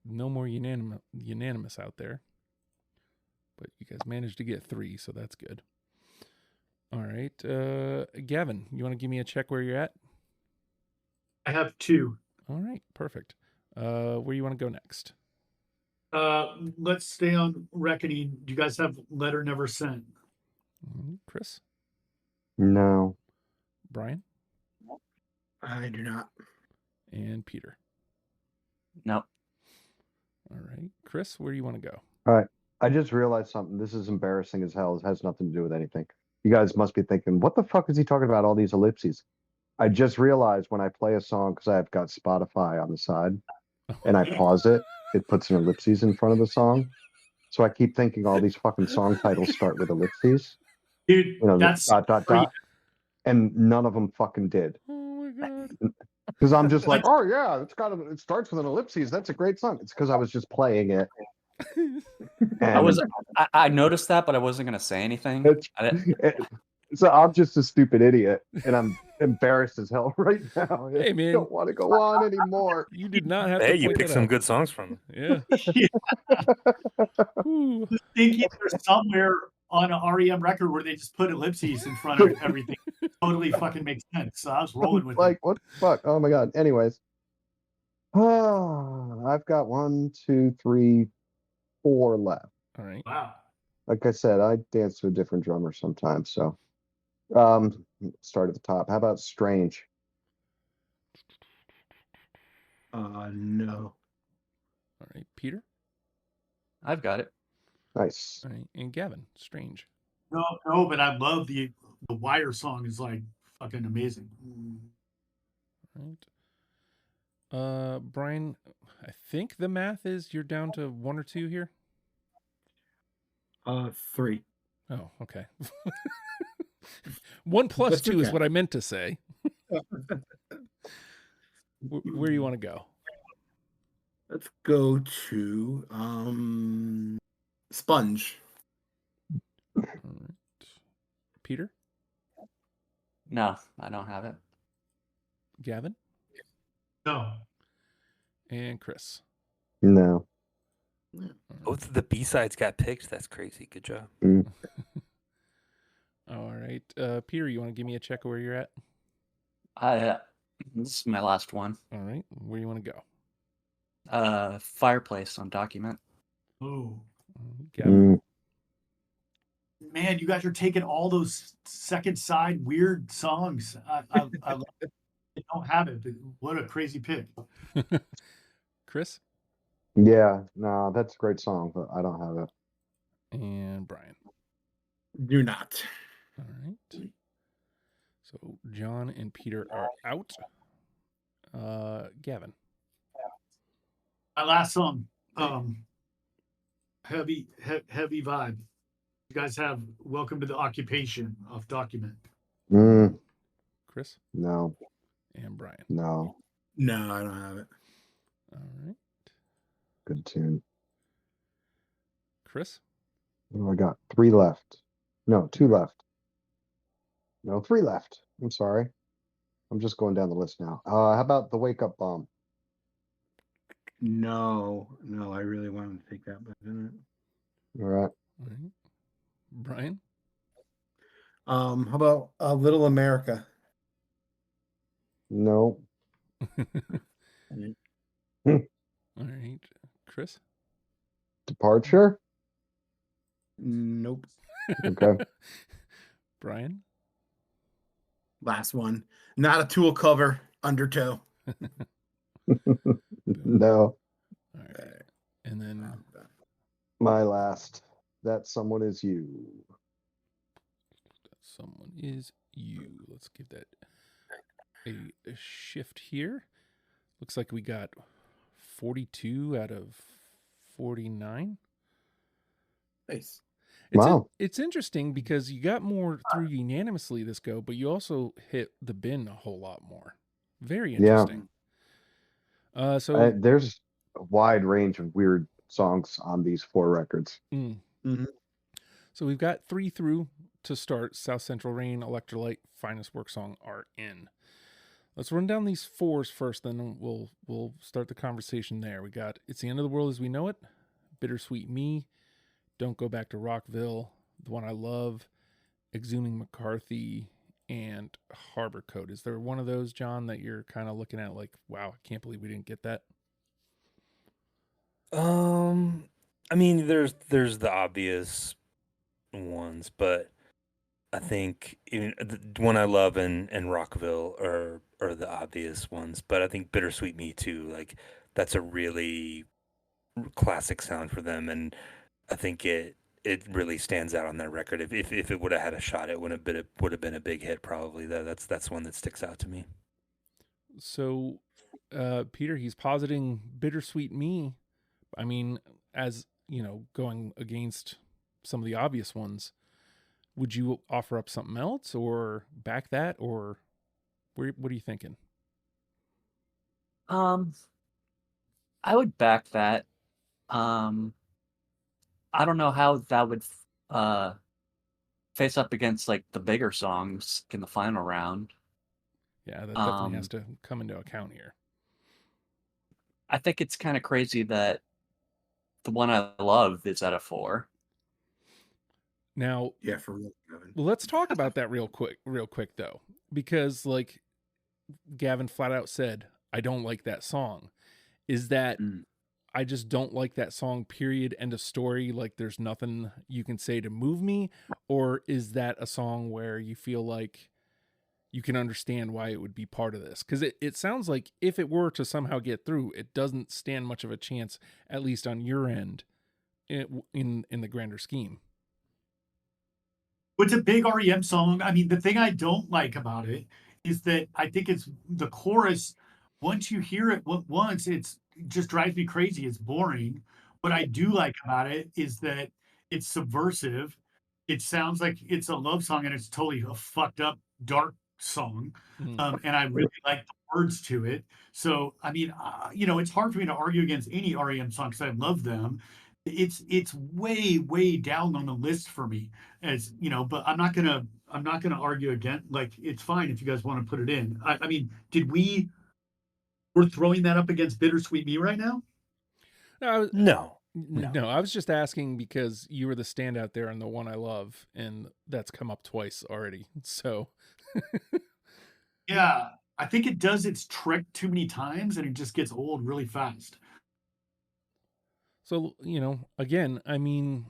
no more unanimous out there. But you guys managed to get 3, so that's good. All right. Gavin, you want to give me a check where you're at? I have 2. All right, perfect. Where do you want to go next? Let's stay on Reckoning. Do you guys have Letter Never Sent? Chris? No. Bryan? I do not. And Peter? Nope. All right. Chris, where do you want to go? All right. I just realized something. This is embarrassing as hell. It has nothing to do with anything. You guys must be thinking, what the fuck is he talking about? All these ellipses. I just realized when I play a song, because I've got Spotify on the side, and I pause it, it puts an ellipses in front of the song. So I keep thinking all these fucking song titles start with ellipses. Dude, that's dot. And none of them fucking did. Oh my God. Because I'm just like, oh yeah, it starts with an ellipses. That's a great song. It's because I was just playing it. I noticed that, but I wasn't gonna say anything. So I'm just a stupid idiot, and I'm embarrassed as hell right now. Hey man, I don't want to go on anymore. You did not have. Hey, you picked some good songs from them. Yeah. Thinking there's somewhere on an REM record where they just put ellipses in front of everything. Totally fucking makes sense. So I was rolling with Like, it. what the fuck? Oh my god. Anyways. I've got 1, 2, 3, 4 left. All right. Wow. Like I said, I dance to a different drummer sometimes. So start at the top. How about Strange? No. All right. Peter? I've got it. Nice. All right. And Gavin, Strange. No, but I love the Wire song is like fucking amazing. All right. Bryan, I think the math is you're down to 1 or 2 here. 3. Oh, okay. 1 plus That's 2 is okay. what I meant to say. Where do you want to go? Let's go to Sponge. All right. Peter? No, I don't have it. Gavin? No. And Chris? No. Both of the B-sides got picked. That's crazy. Good job. All right. Peter, you want to give me a check of where you're at? This is my last one. All right. Where do you want to go? Fireplace on Document. Oh. Gavin? Man, you guys are taking all those second side weird songs. I don't have it, but what a crazy pick. Chris? Yeah, no, that's a great song, but I don't have it. And Bryan? Do not. All right. So John and Peter are out. Gavin? My last song, heavy vibe. You guys have Welcome to the Occupation off Document. Chris? No. And Bryan? No. No, I don't have it. All right. Good tune. Chris? Oh, I got 3 left. No, 2 left. No, 3 left. I'm sorry. I'm just going down the list now. How about the Wake Up Bomb? No, I really wanted to take that, but I didn't. All right. All right. Bryan? How about Little America? No. All right. Chris? Departure? Nope. Okay. Bryan? Last one. Not a Tool cover. Undertow. No. All right. And then My last. That Someone Is You. Someone Is You. Let's give that a shift here. Looks like we got 42 out of 49. Nice. Wow. It's interesting because you got more through unanimously this go, but you also hit the bin a whole lot more. Very interesting. So there's a wide range of weird songs on these 4 records. So we've got 3 through to start: South Central Rain, Electrolyte, Finest Work Song, R.E.M. Let's run down these 4s first, then we'll start the conversation there. We got It's the End of the World as We Know It, Bittersweet Me, Don't Go Back to Rockville, The One I Love, Exhuming McCarthy, and Harbor Code. Is there one of those, John, that you're kind of looking at like, wow, I can't believe we didn't get that? I mean, there's the obvious ones, but I think the One I Love and Rockville are the obvious ones. But I think Bittersweet Me too. Like that's a really classic sound for them, and I think it really stands out on that record. If it would have had a shot, it would have been a big hit probably. That's one that sticks out to me. So, Peter, he's positing Bittersweet Me. I mean, as you know, going against some of the obvious ones, would you offer up something else or back that, or what are you thinking? I would back that. I don't know how that would face up against like the bigger songs in the final round. Yeah, that definitely has to come into account here. I think it's kind of crazy that The One I Love is at a 4. Now, Yeah, for real, Gavin. well, let's talk about that real quick though, because like Gavin flat out said, I don't like that song. Is that I just don't like that song, period, end of story? Like there's nothing you can say to move me? Or is that a song where you feel like you can understand why it would be part of this? Because it sounds like if it were to somehow get through, it doesn't stand much of a chance, at least on your end, in the grander scheme. It's a big REM song. I mean, the thing I don't like about it is that I think it's the chorus. Once you hear it once, it just drives me crazy. It's boring. What I do like about it is that it's subversive. It sounds like it's a love song, and it's totally a fucked up, dark song. And I really like the words to it. So, I mean, it's hard for me to argue against any REM song because I love them. It's way down on the list for me, as you know, but I'm not gonna argue again. Like, it's fine if you guys want to put it in. I mean, we're throwing that up against Bittersweet Me right now? No. No, I was just asking because you were the standout there and the one I love, and that's come up twice already. So Yeah, I think it does its trick too many times and it just gets old really fast. So, again, I mean,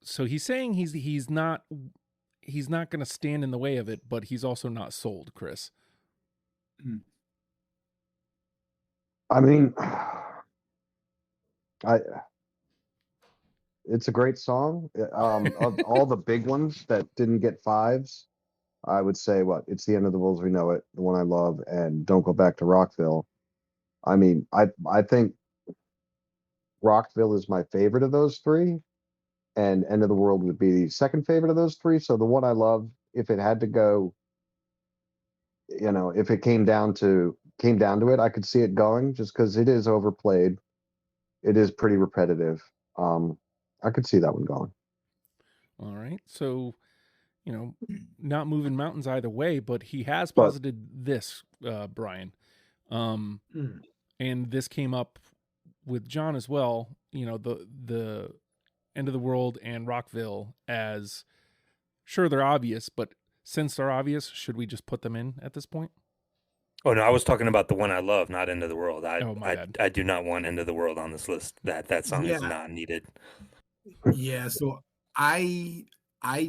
so he's saying he's not going to stand in the way of it, but he's also not sold, Chris. I mean, it's a great song. Of all the big ones that didn't get fives, I would say it's The End of the World as We Know It, the one I love, and Don't Go Back to Rockville. I mean, I think Rockville is my favorite of those three, and End of the World would be the second favorite of those three. So the one I love, if it had to go, if it came down to it, I could see it going, just because it is overplayed. It is pretty repetitive. I could see that one going. All right. So, not moving mountains either way, but he has posited this, Brian. And this came up with John as well, the End of the World and Rockville, as sure they're obvious, but since they're obvious, should we just put them in at this point? Oh no, I was talking about the one I love, not End of the World. My bad. I do not want End of the World on this list. That song is not needed. Yeah, so I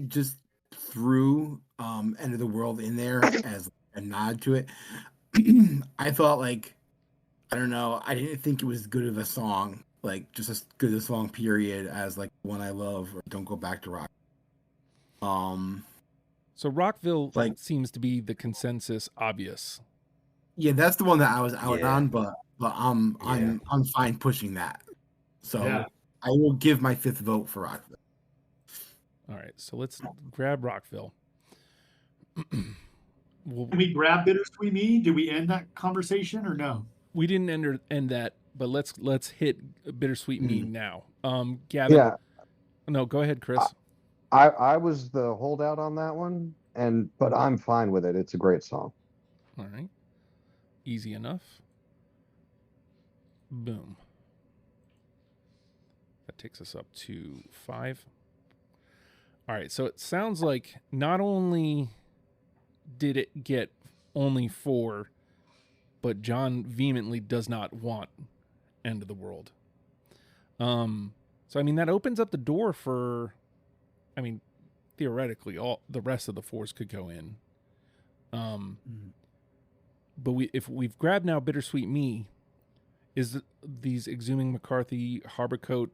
just threw End of the World in there as a nod to it. I thought, like, I don't know, I didn't think it was good of a song, like just as good a song period as like One I Love or Don't Go Back to Rock. So Rockville seems to be the consensus obvious. Yeah, that's the one that I was out on, but I'm fine pushing that. So I will give my fifth vote for Rockville. All right, so let's grab Rockville. Can we grab Bittersweet Me? Did we end that conversation or no? We didn't end that, but let's hit Bittersweet Me now. Gavin. Yeah. No, go ahead, Chris. I was the holdout on that one, but I'm fine with it. It's a great song. All right. Easy enough. Boom. That takes us up to 5. All right, so it sounds like not only did it get only 4, but John vehemently does not want End of the World. So I mean, that opens up the door for, I mean, theoretically all the rest of the 4s could go in. But if we've grabbed now Bittersweet Me, is these Exhuming McCarthy, Harbor Coat,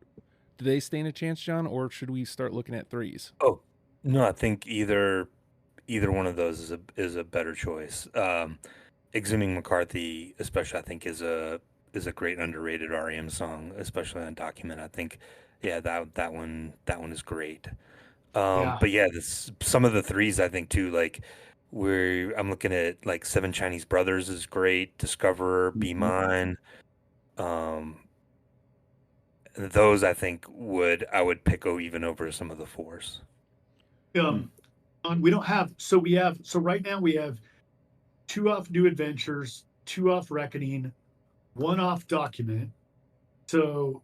do they stand a chance, John, or should we start looking at 3s? Oh no, I think either one of those is a better choice. Exhuming McCarthy, especially, I think is a great underrated REM song, especially on Document. I think, that one is great. But some of the 3s, I think too, like I'm looking at like Seven Chinese Brothers is great, Discoverer, Be Mine. Those I think I would pick even over some of the 4s. We don't have, so right now we have 2 off New Adventures, 2 off Reckoning, 1 off Document. So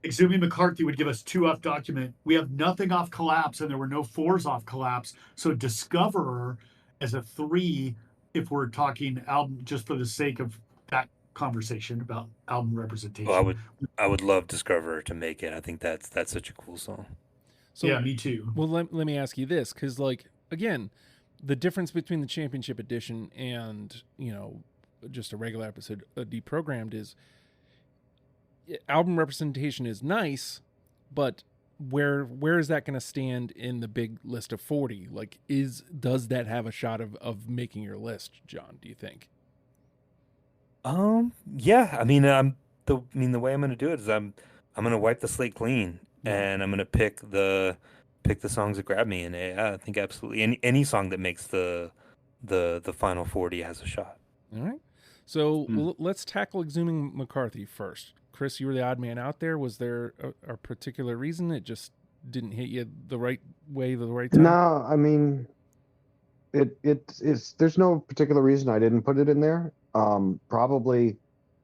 Exumi McCarthy would give us 2 off Document. We have nothing off Collapse, and there were no 4s off Collapse. So Discoverer as a 3, if we're talking album, just for the sake of that conversation about album representation. Well, I would love Discoverer to make it. I think that's such a cool song. So, yeah, me too. Well, let me ask you this, because like again, the difference between the Championship Edition and just a regular episode deprogrammed is album representation is nice, but where is that going to stand in the big list of 40? Like, does that have a shot of making your list, John? Do you think? Yeah. I mean, the way I'm going to do it is I'm going to wipe the slate clean, and I'm going to pick the songs that grab me, and I think absolutely any song that makes the final 40 has a shot. All right. So let's tackle Exhuming McCarthy first. Chris, you were the odd man out there. Was there a particular reason it just didn't hit you the right way, the right time? No, I mean, it's there's no particular reason I didn't put it in there. Probably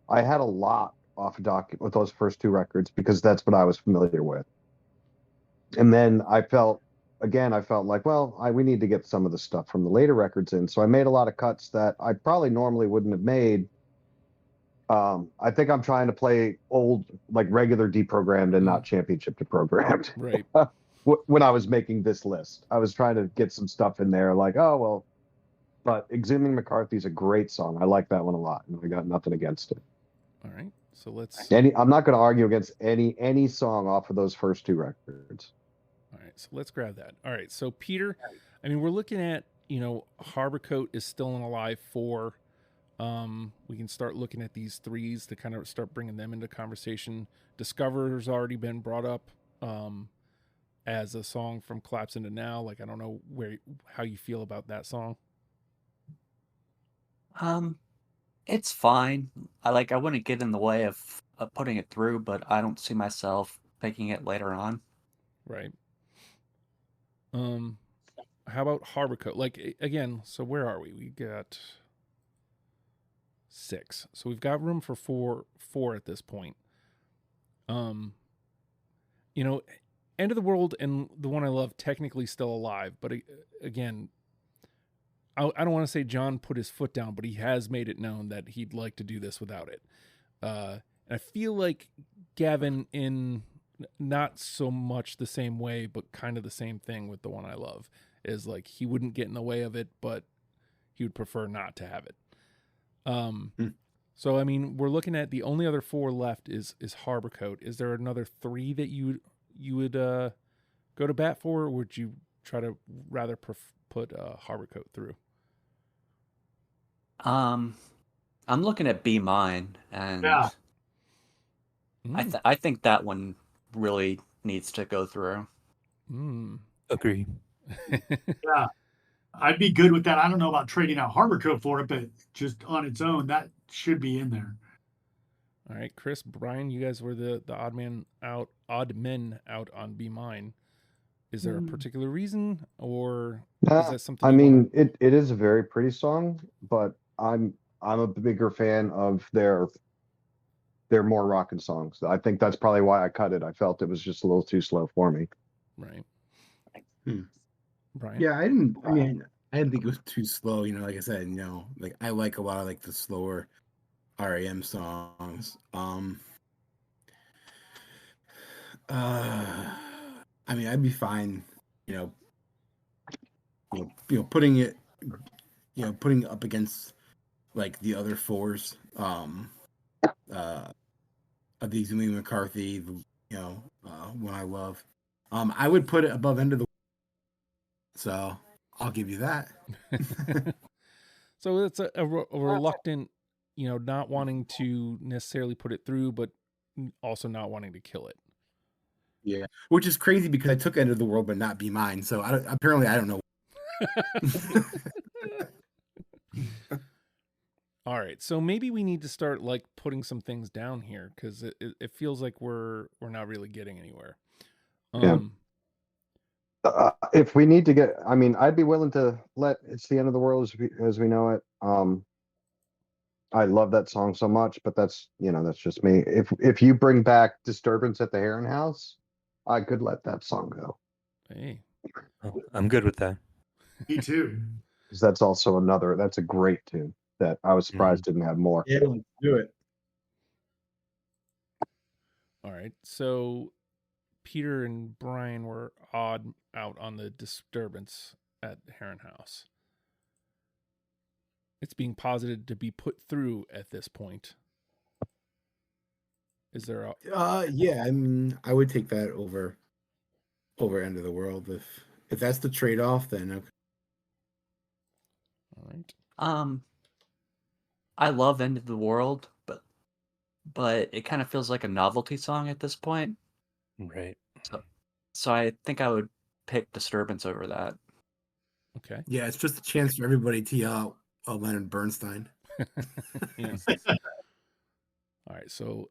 I had a lot off of Document with those first 2 records because that's what I was familiar with. And then I felt like, well, we need to get some of the stuff from the later records in. So I made a lot of cuts that I probably normally wouldn't have made. I think I'm trying to play old, like regular deprogrammed and not championship deprogrammed. Right. When I was making this list, I was trying to get some stuff in there like, oh, well, but Exhuming McCarthy is a great song. I like that one a lot, and I got nothing against it. All right. So let's... I'm not going to argue against any song off of those first 2 records. All right. So let's grab that. All right. So Peter, I mean, we're looking at, Harbor Coat is still an alive 4. We can start looking at these 3s to kind of start bringing them into conversation. Discoverer's already been brought up as a song from Collapse Into Now. Like, I don't know how you feel about that song. It's fine. I wouldn't get in the way of putting it through, but I don't see myself picking it later on. Right. How about Harbor Coat? Like, again, so where are we? We got 6. So we've got room for four at this point. End of the World and The One I Love technically still alive, but again, I don't want to say John put his foot down, but he has made it known that he'd like to do this without it. And I feel like Gavin, in not so much the same way, but kind of the same thing with The One I Love, is like he wouldn't get in the way of it, but he would prefer not to have it. So I mean, we're looking at the only other 4 left is Harbor Coat. Is there another 3 that you would go to bat for, or would you try to rather put Harbor Coat through? I'm looking at Be Mine, and I think that one really needs to go through. Agree. Yeah, I'd be good with that. I don't know about trading out Harbor Coat for it, but just on its own, that should be in there. All right, Chris, Brian, you guys were the odd men out on Be Mine. Is there a particular reason, or is that something? I mean, it is a very pretty song, but I'm a bigger fan of their more rockin' songs. I think that's probably why I cut it. I felt it was just a little too slow for me. Right. Brian? Yeah, I didn't think it was too slow. Like I said, like I like a lot of like the slower R.E.M. songs. I mean, I'd be fine, putting it up against like the other 4s, of the Exhuming McCarthy, One I Love. I would put it above End of the World, so I'll give you that. So it's a reluctant, not wanting to necessarily put it through, but also not wanting to kill it. Yeah, which is crazy because I took End of the World but not Be Mine, so apparently I don't know. All right, so maybe we need to start like putting some things down here, because it feels like we're not really getting anywhere. If we need to get, I mean, I'd be willing to let It's the End of the World as we know it. I love that song so much, but that's just me. If you bring back Disturbance at the Heron House, I could let that song go. Hey, I'm good with that. Me too. Because that's a great tune that I was surprised didn't have more. Yeah, let's do it. all right. So Peter and Brian were odd out on the Disturbance at Heron House. It's being posited to be put through at this point. Is there a Yeah, I mean, I would take that over End of the World if that's the trade-off, then okay. All right. I love End of the World, but it kind of feels like a novelty song at this point. Right. So I think I would pick Disturbance over that. Okay. Yeah, it's just a chance for everybody to yell out Leonard Bernstein. Yes. All right. So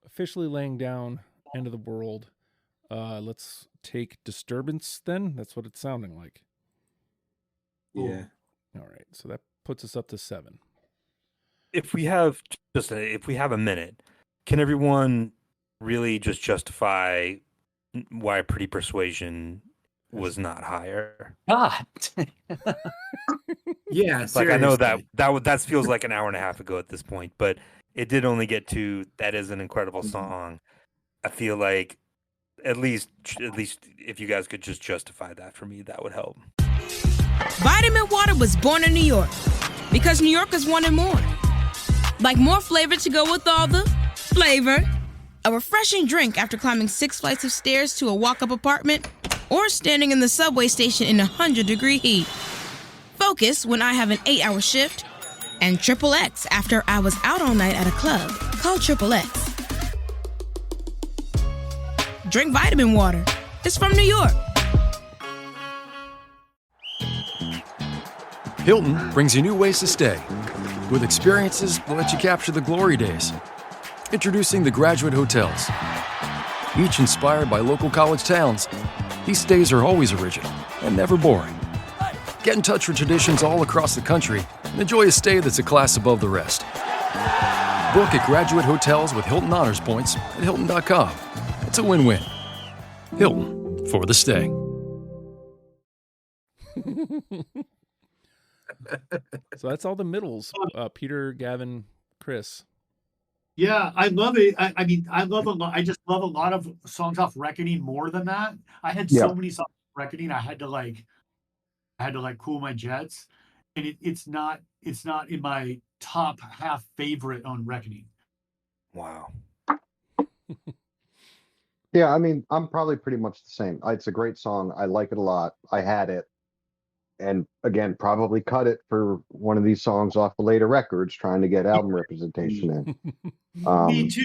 officially laying down End of the World. Let's take Disturbance then. That's what it's sounding like. Yeah. All right. So that puts us up to 7. If we have a minute, can everyone really just justify why Pretty Persuasion was not higher? God. Yeah, like I know seriously. that feels like an hour and a half ago at this point, but it did only get to that is an incredible song. I feel like at least if you guys could just justify that for me, that would help. Vitamin Water was born in New York because New Yorkers wanted more. Like more flavor to go with all the flavor. A refreshing drink after climbing 6 flights of stairs to a walk-up apartment, or standing in the subway station in 100-degree heat. Focus when I have an 8-hour shift, and Triple X after I was out all night at a club called Triple X. Drink vitamin water. It's from New York. Hilton brings you new ways to stay, with experiences that let you capture the glory days. Introducing the Graduate Hotels. Each inspired by local college towns, these stays are always original and never boring. Get in touch with traditions all across the country and enjoy a stay that's a class above the rest. Book at Graduate Hotels with Hilton Honors Points at Hilton.com. It's a win-win. Hilton, for the stay. So that's all the middles. Peter, Gavin, Chris. Yeah, I love it. I mean, I just love a lot of songs off Reckoning more than that. I had so many songs off Reckoning. I had to cool my jets, and it's not in my top half favorite on Reckoning. Wow. Yeah, I mean, I'm probably pretty much the same. It's a great song. I like it a lot. I had it. And again, probably cut it for one of these songs off the later records, trying to get album representation in. Me too.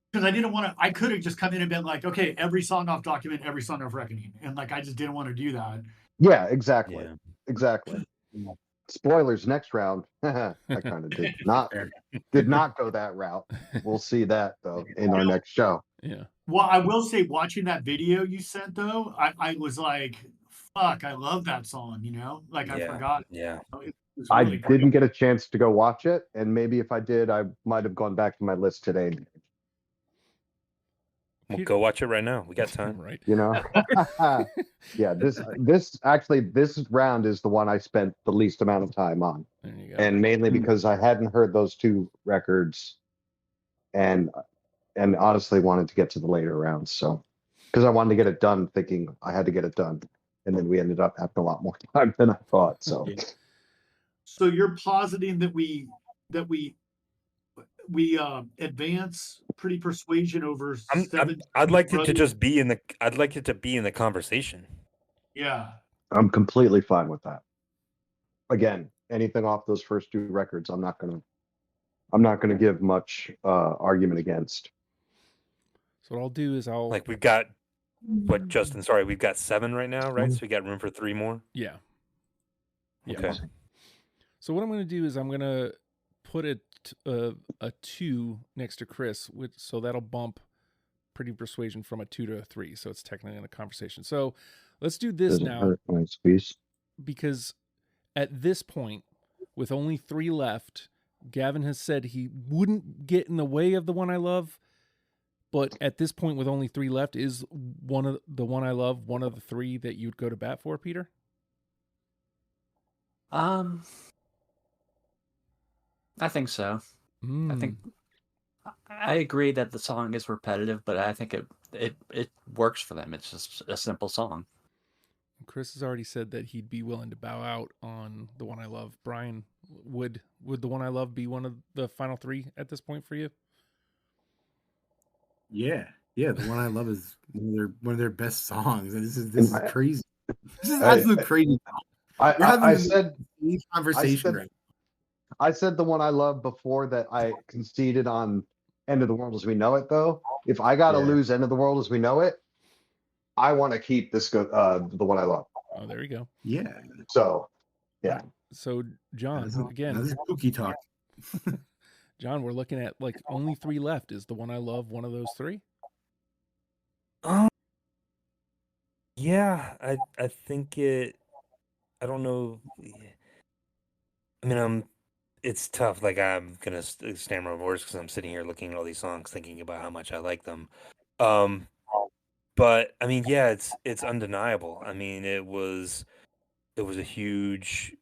Because I didn't want to, I could have just come in and been like, okay, every song off Document, every song off Reckoning. And like, I just didn't want to do that. Yeah, exactly. Yeah. Exactly. Spoilers next round. I kind of did not go that route. We'll see that though in our next show. Yeah. Well, I will say, watching that video you sent though, I was like, fuck, I love that song, Like I forgot. Yeah. I didn't get a chance to go watch it, and maybe if I did, I might have gone back to my list today. We'll go watch it right now. We got time. Right. Yeah, this round is the one I spent the least amount of time on. There you go. And mainly because I hadn't heard those 2 records and honestly wanted to get to the later rounds. So, because I wanted to get it done, thinking I had to get it done. And then we ended up having a lot more time than I thought. So, So you're positing that we advance Pretty Persuasion over 7. I'd like it to just be in the. I'd like it to be in the conversation. Yeah, I'm completely fine with that. Again, anything off those first 2 records, I'm not gonna give much argument against. So what I'll do is we've got what, Justin? Sorry, we've got 7 right now, right? So we got room for 3 more. Yeah. Okay. So what I'm going to do is I'm going to put a 2 next to Chris, so that'll bump Pretty Persuasion from a 2 to a 3. So it's technically in a conversation. So let's do this now. Because at this point, with only 3 left, Gavin has said he wouldn't get in the way of the one I love, but at this point with only 3 left, is one of the one I love one of the 3 that you'd go to bat for, Peter? I think so. I think I agree that the song is repetitive, but I think it works for them. It's just a simple song. Chris has already said that he'd be willing to bow out on the one I love. Brian, would the one I love be one of the final 3 at this point for you? Yeah, the one I love is one of their best songs, and this is crazy. This is absolute crazy. I said conversation right. I said the one I love before that I conceded on End of the World as We Know It, though. If I got to lose End of the World as We Know It, I want to keep the one I love. Oh, there you go. Yeah. So, yeah. So, John, again. This is spooky talk. John, we're looking at like only 3 left. Is the one I love one of those 3? Yeah, I think it. I don't know. I mean, it's tough. Like, I'm gonna stammer over words because I'm sitting here looking at all these songs, thinking about how much I like them. But I mean, yeah, it's undeniable. I mean, it was a huge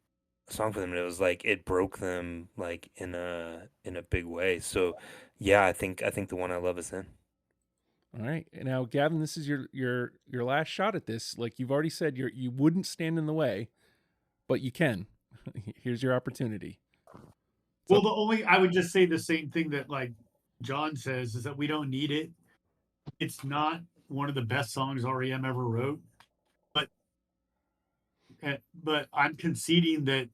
song for them. And it was like it broke them like in a big way. So yeah, I think the one I love is in. All right. Now, Gavin, this is your last shot at this. Like you've already said, you wouldn't stand in the way, but you can. Here's your opportunity. Well, I would just say the same thing that like John says is that we don't need it. It's not one of the best songs R.E.M. ever wrote, but I'm conceding that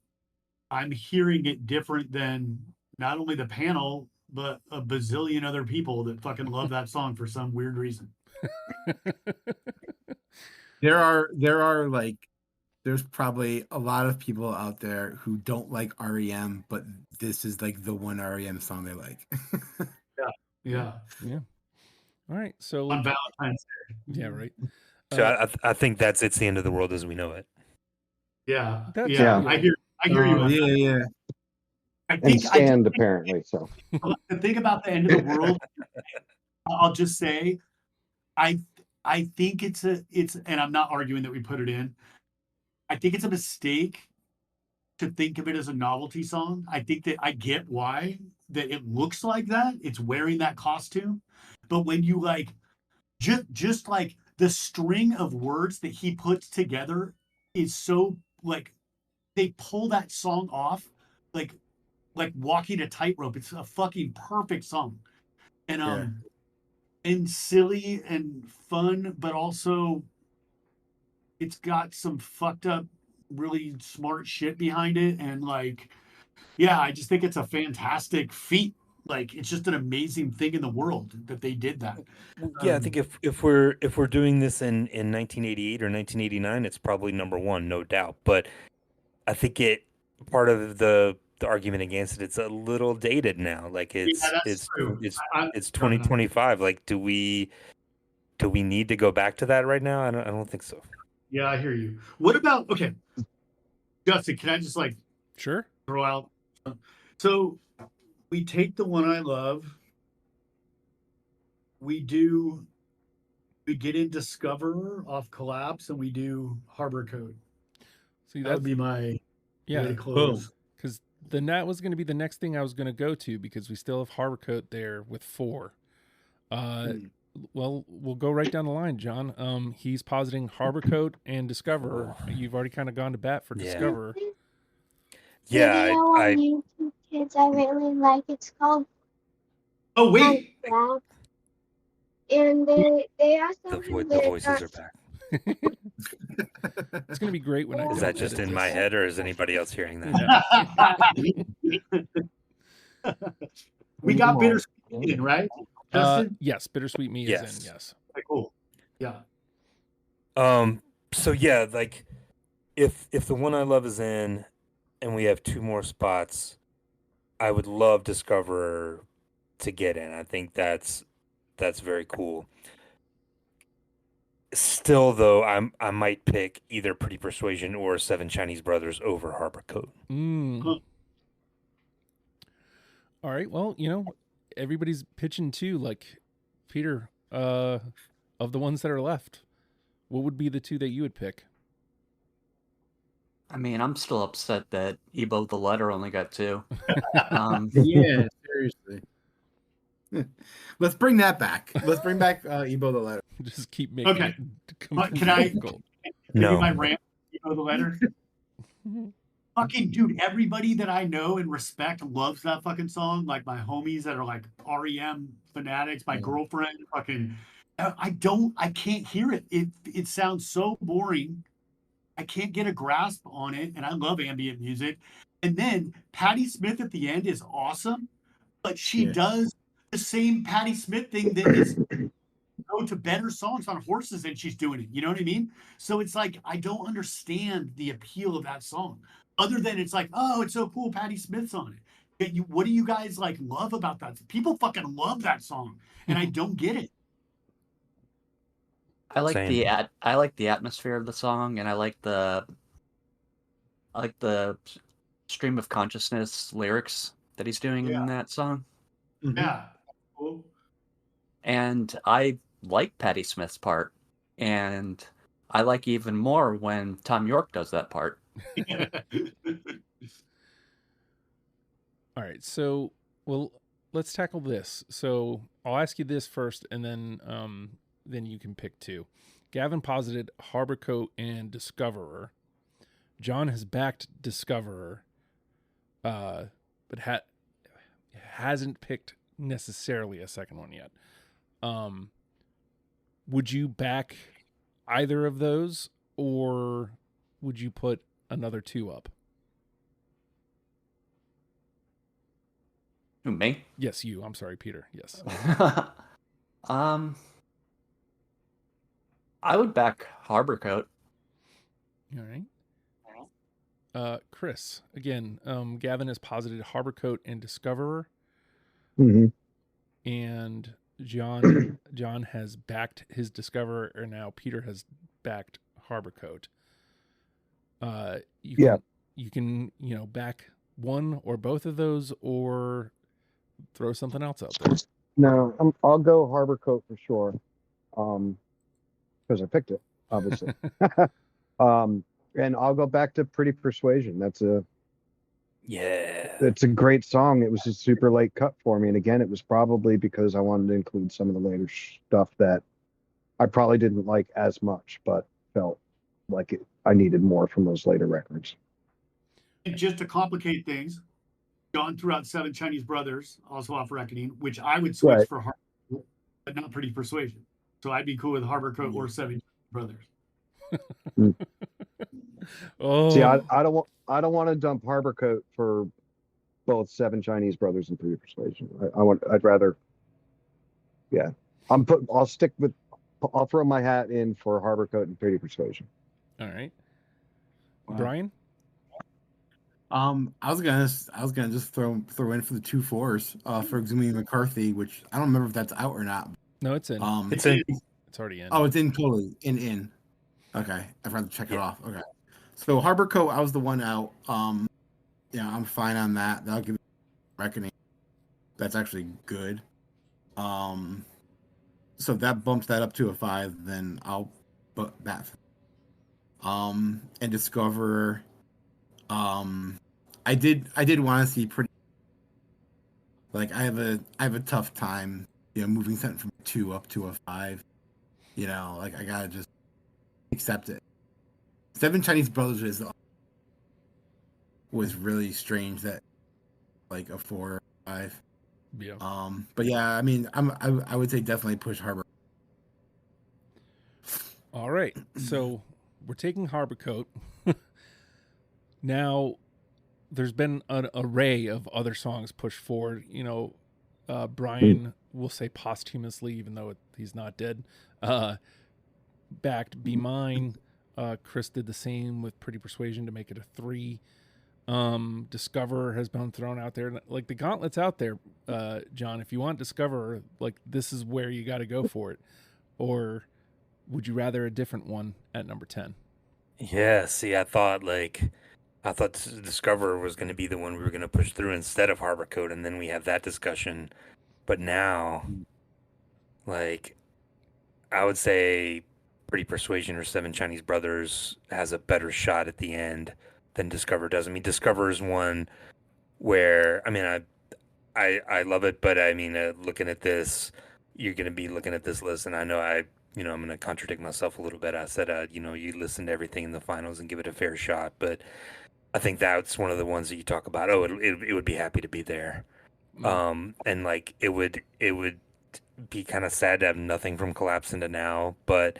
I'm hearing it different than not only the panel, but a bazillion other people that fucking love that song for some weird reason. There are like, there's probably a lot of people out there who don't like R.E.M, but this is like the one R.E.M song they like. Yeah. All right. So on Valentine's Day. Yeah, right. So I think it's the end of the world as we know it. Yeah. Yeah. I hear you. Yeah. And apparently so. The thing about the end of the world, I'll just say, I think it's and I'm not arguing that we put it in. I think it's a mistake to think of it as a novelty song. I think that I get why that it looks like that. It's wearing that costume, but when you like, just like the string of words that he puts together is so like they pull that song off like walking a tightrope. It's a fucking perfect song, and and silly and fun, but also it's got some fucked up, really smart shit behind it. And like, yeah, I just think it's a fantastic feat. Like, it's just an amazing thing in the world that they did that. Yeah, I think if we're doing this in 1988 or 1989, it's probably number 1, no doubt. But I think part of the argument against it's a little dated now. Like it's 2025. Like, do we need to go back to that right now? I don't think so. Yeah, I hear you. What about, okay, Justin, can I just like sure throw out? So we take the one I love. We get in Discover off Collapse, and we do Harbor Code. See, that would be my way to close. Because then that was going to be the next thing I was going to go to, because we still have Harbor Code there with 4. Well, we'll go right down the line, John. He's positing Harbor Code and Discover. You've already kind of gone to bat for Discover. Yeah, on YouTube Kids, I really like. It's called. Oh wait. And they also the voices are back. It's gonna be great when I. Is that just in my head, or is anybody else hearing that? We got Bittersweet in, right? Yes, Bittersweet Me is in. Yes. Okay, cool. Yeah. So yeah, like if the one I love is in, and we have 2 more spots, I would love Discoverer to get in. I think that's very cool. Still, though, I might pick either Pretty Persuasion or 7 Chinese Brothers over Harbor Code. All right. Well, everybody's pitching too. Like, Peter, of the ones that are left, what would be the two that you would pick? I mean, I'm still upset that Ebo the Letter only got 2. Yeah, seriously. Let's bring that back. Let's bring back Ebo the Letter. Just keep making Okay. it Can I difficult. give my rant? The Letter? Fucking dude, everybody that I know and respect loves that fucking song. Like my homies that are like R.E.M. fanatics, my girlfriend, fucking. I can't hear it. It sounds so boring. I can't get a grasp on it, and I love ambient music. And then Patti Smith at the end is awesome, but she does the same Patti Smith thing that is go to better songs on horses than she's doing it. You know what I mean? So it's like I don't understand the appeal of that song, other than it's like, oh, it's so cool, Patti Smith's on it. What do you guys like love about that? People fucking love that song, and I don't get it. I like the atmosphere of the song, and I like the stream of consciousness lyrics that he's doing in that song. Yeah. Cool. And I like Patti Smith's part, and I like even more when Tom York does that part. All right, so let's tackle this. So I'll ask you this first, and then you can pick two. Gavin posited Harbor Coat and Discoverer. John has backed Discoverer, but hasn't picked necessarily a second one yet. Would you back either of those, or would you put another two up? Who, me? Yes, you. I'm sorry, Peter. Yes. I would back Harbor Coat. All right. Chris, again, Gavin has posited Harbor Coat and Discoverer. Mm-hmm. And John has backed his Discoverer, and now Peter has backed Harbor Coat. You can back one or both of those, or throw something else out there. No, I'll go Harbor Coat for sure. Because I picked it, obviously. And I'll go back to Pretty Persuasion. It's a great song. It was a super late cut for me. And again, it was probably because I wanted to include some of the later stuff that I probably didn't like as much, but felt like I needed more from those later records. And just to complicate things, John threw out 7 Chinese Brothers, also off Reckoning, which I would switch for Harbor Coat, but not Pretty Persuasion. So I'd be cool with Harbor Coat or 7 Brothers. See, I don't want to dump Harbor Coat for both 7 Chinese Brothers and Pretty Persuasion. I'd rather, I'll throw my hat in for Harbor Coat and Pretty Persuasion. All right. Wow. Brian? I was gonna just throw in for the 2 4s for Exhuming McCarthy, which I don't remember if that's out or not. No, it's in. It's in. It's already in. Oh, it's in totally. In. Okay. I'd rather check it off. Okay. So Harbor Coat, I was the one out. I'm fine on that. That'll give me Reckoning. That's actually good. So if that bumps that up to a 5, then I'll put that. And Discoverer. I did want to see Pretty. Like I have a tough time, moving something from 2 up to a 5. Like I gotta just accept it. 7 Chinese Brothers was really strange that like a 4 or 5. Yeah. But yeah, I mean, I would say definitely push Harbor. All right, so we're taking Harbor Coat. Now, there's been an array of other songs pushed forward. Brian will say posthumously, even though he's not dead. Backed Be Mine. Chris did the same with Pretty Persuasion to make it a 3. Discoverer has been thrown out there. Like the gauntlet's out there, John. If you want Discoverer, like this is where you got to go for it. Or would you rather a different one at number 10? Yeah, see, I thought I thought Discover was going to be the one we were going to push through instead of Harbor Code, and then we have that discussion. But now, like, I would say Pretty Persuasion or Seven Chinese Brothers has a better shot at the end than Discover does. I mean, Discover is one where, I mean, I love it, but I mean, looking at this, you're going to be looking at this list, and I know I'm going to contradict myself a little bit. I said, you listen to everything in the finals and give it a fair shot, but I think that's one of the ones that you talk about. Oh, it would be happy to be there, and like it would be kind of sad to have nothing from Collapse into Now, but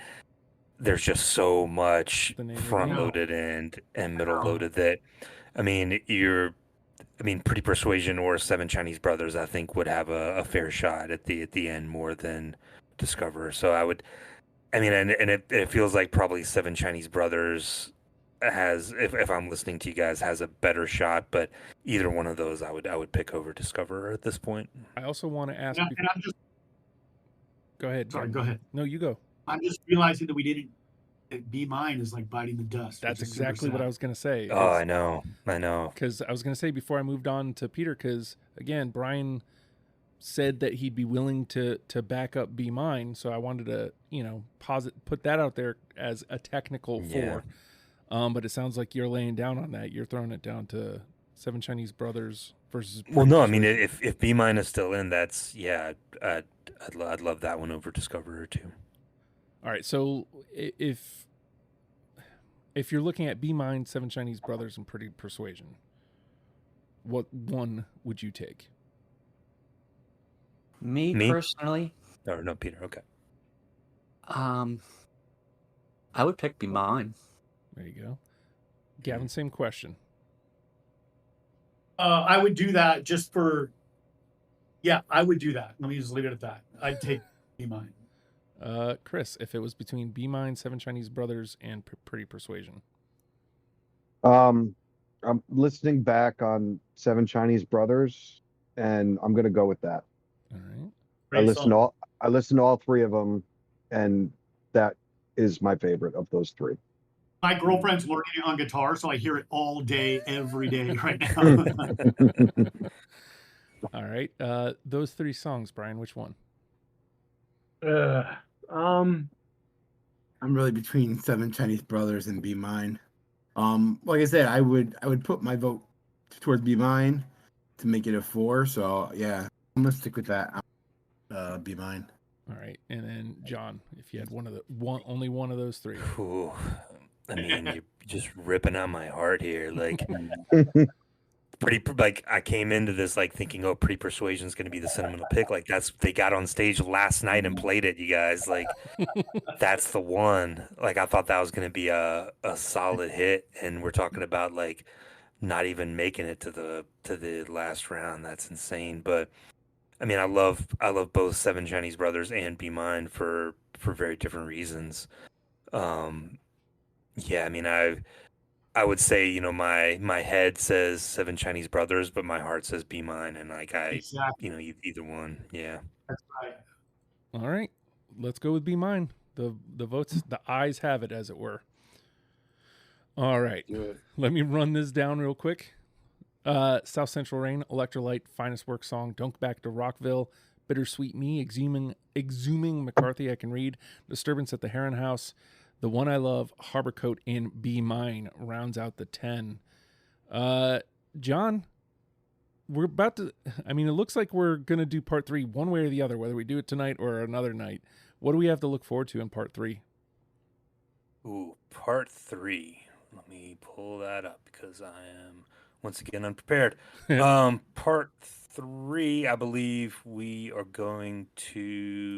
there's just so much front loaded and middle loaded that, I mean, Pretty Persuasion or Seven Chinese Brothers, I think would have a fair shot at the end more than Discover. So and it feels like probably Seven Chinese Brothers has, if I'm listening to you guys, has a better shot, but either one of those I would pick over Discover at this point. I also want to ask. And I'm just. Go ahead. Sorry, go ahead. No, you go. I'm just realizing that we didn't. Be Mine is like biting the dust. That's exactly what I was going to say. Oh, I know. Because I was going to say before I moved on to Peter, because again, Bryan said that he'd be willing to back up Be Mine, so I wanted to put that out there as a technical four. But it sounds like you're laying down on that. You're throwing it down to Seven Chinese Brothers versus. Well, no, I mean, if Be Mine is still in, that's I'd love that one over Discoverer too. All right, so if you're looking at Be Mine, Seven Chinese Brothers, and Pretty Persuasion, what one would you take? Me personally? No, Peter. Okay. I would pick Be Mine. There you go. Gavin, same question. I would do that just for. Yeah, I would do that. Let me just leave it at that. I'd take Be Mine. Chris, if it was between Be Mine, Seven Chinese Brothers, and Pretty Persuasion. I'm listening back on Seven Chinese Brothers, and I'm gonna go with that. All right. I listened to all three of them, and that is my favorite of those three. My girlfriend's learning it on guitar, so I hear it all day, every day right now. All right. Those three songs, Bryan, which one? I'm really between Seven Chinese Brothers and Be Mine. Like I said, I would put my vote towards Be Mine to make it a 4. So yeah, I'm gonna stick with that. Be Mine. All right, and then John, if you had only one of those three. Ooh, I mean, you're just ripping out my heart here. Like, I came into this like thinking, oh, Pretty Persuasion is going to be the sentimental pick. Like they got on stage last night and played it, you guys. Like, that's the one. Like, I thought that was going to be a solid hit, and we're talking about like not even making it to the last round. That's insane. But I mean, I love both Seven Chinese Brothers and Be Mine for very different reasons. Yeah, I mean, I would say, my head says Seven Chinese Brothers, but my heart says Be Mine, and like exactly. Either one, yeah. That's right. All right, let's go with Be Mine. The votes, the eyes have it, as it were. All right, let me run this down real quick. South Central Rain, Electrolyte, Finest Work Song, Don't Go Back to Rockville, Bittersweet Me, Exhuming McCarthy, I Can Read, Disturbance at the Heron House, The One I Love, Harbor Coat, and Be Mine rounds out the 10. John, we're about to, it looks like we're going to do part 3 one way or the other, whether we do it tonight or another night. What do we have to look forward to in part 3? Ooh, part 3. Let me pull that up because I am once again unprepared. Part 3, I believe we are going to.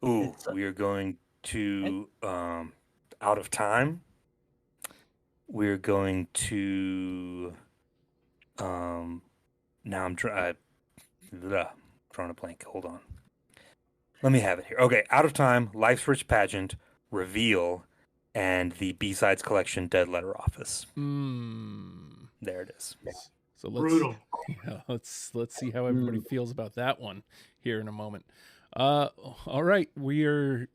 We are going to Out of Time. We're going to now I'm drawing a blank. Hold on. Let me have it here. Okay, Out of Time, Life's Rich Pageant, Reveal, and the B-Sides collection, Dead Letter Office. There it is. So brutal. Let's see how everybody feels about that one here in a moment. All right, we are,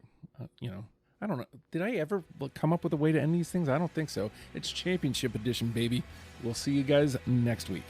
I don't know. Did I ever come up with a way to end these things? I don't think so. It's championship edition, baby. We'll see you guys next week.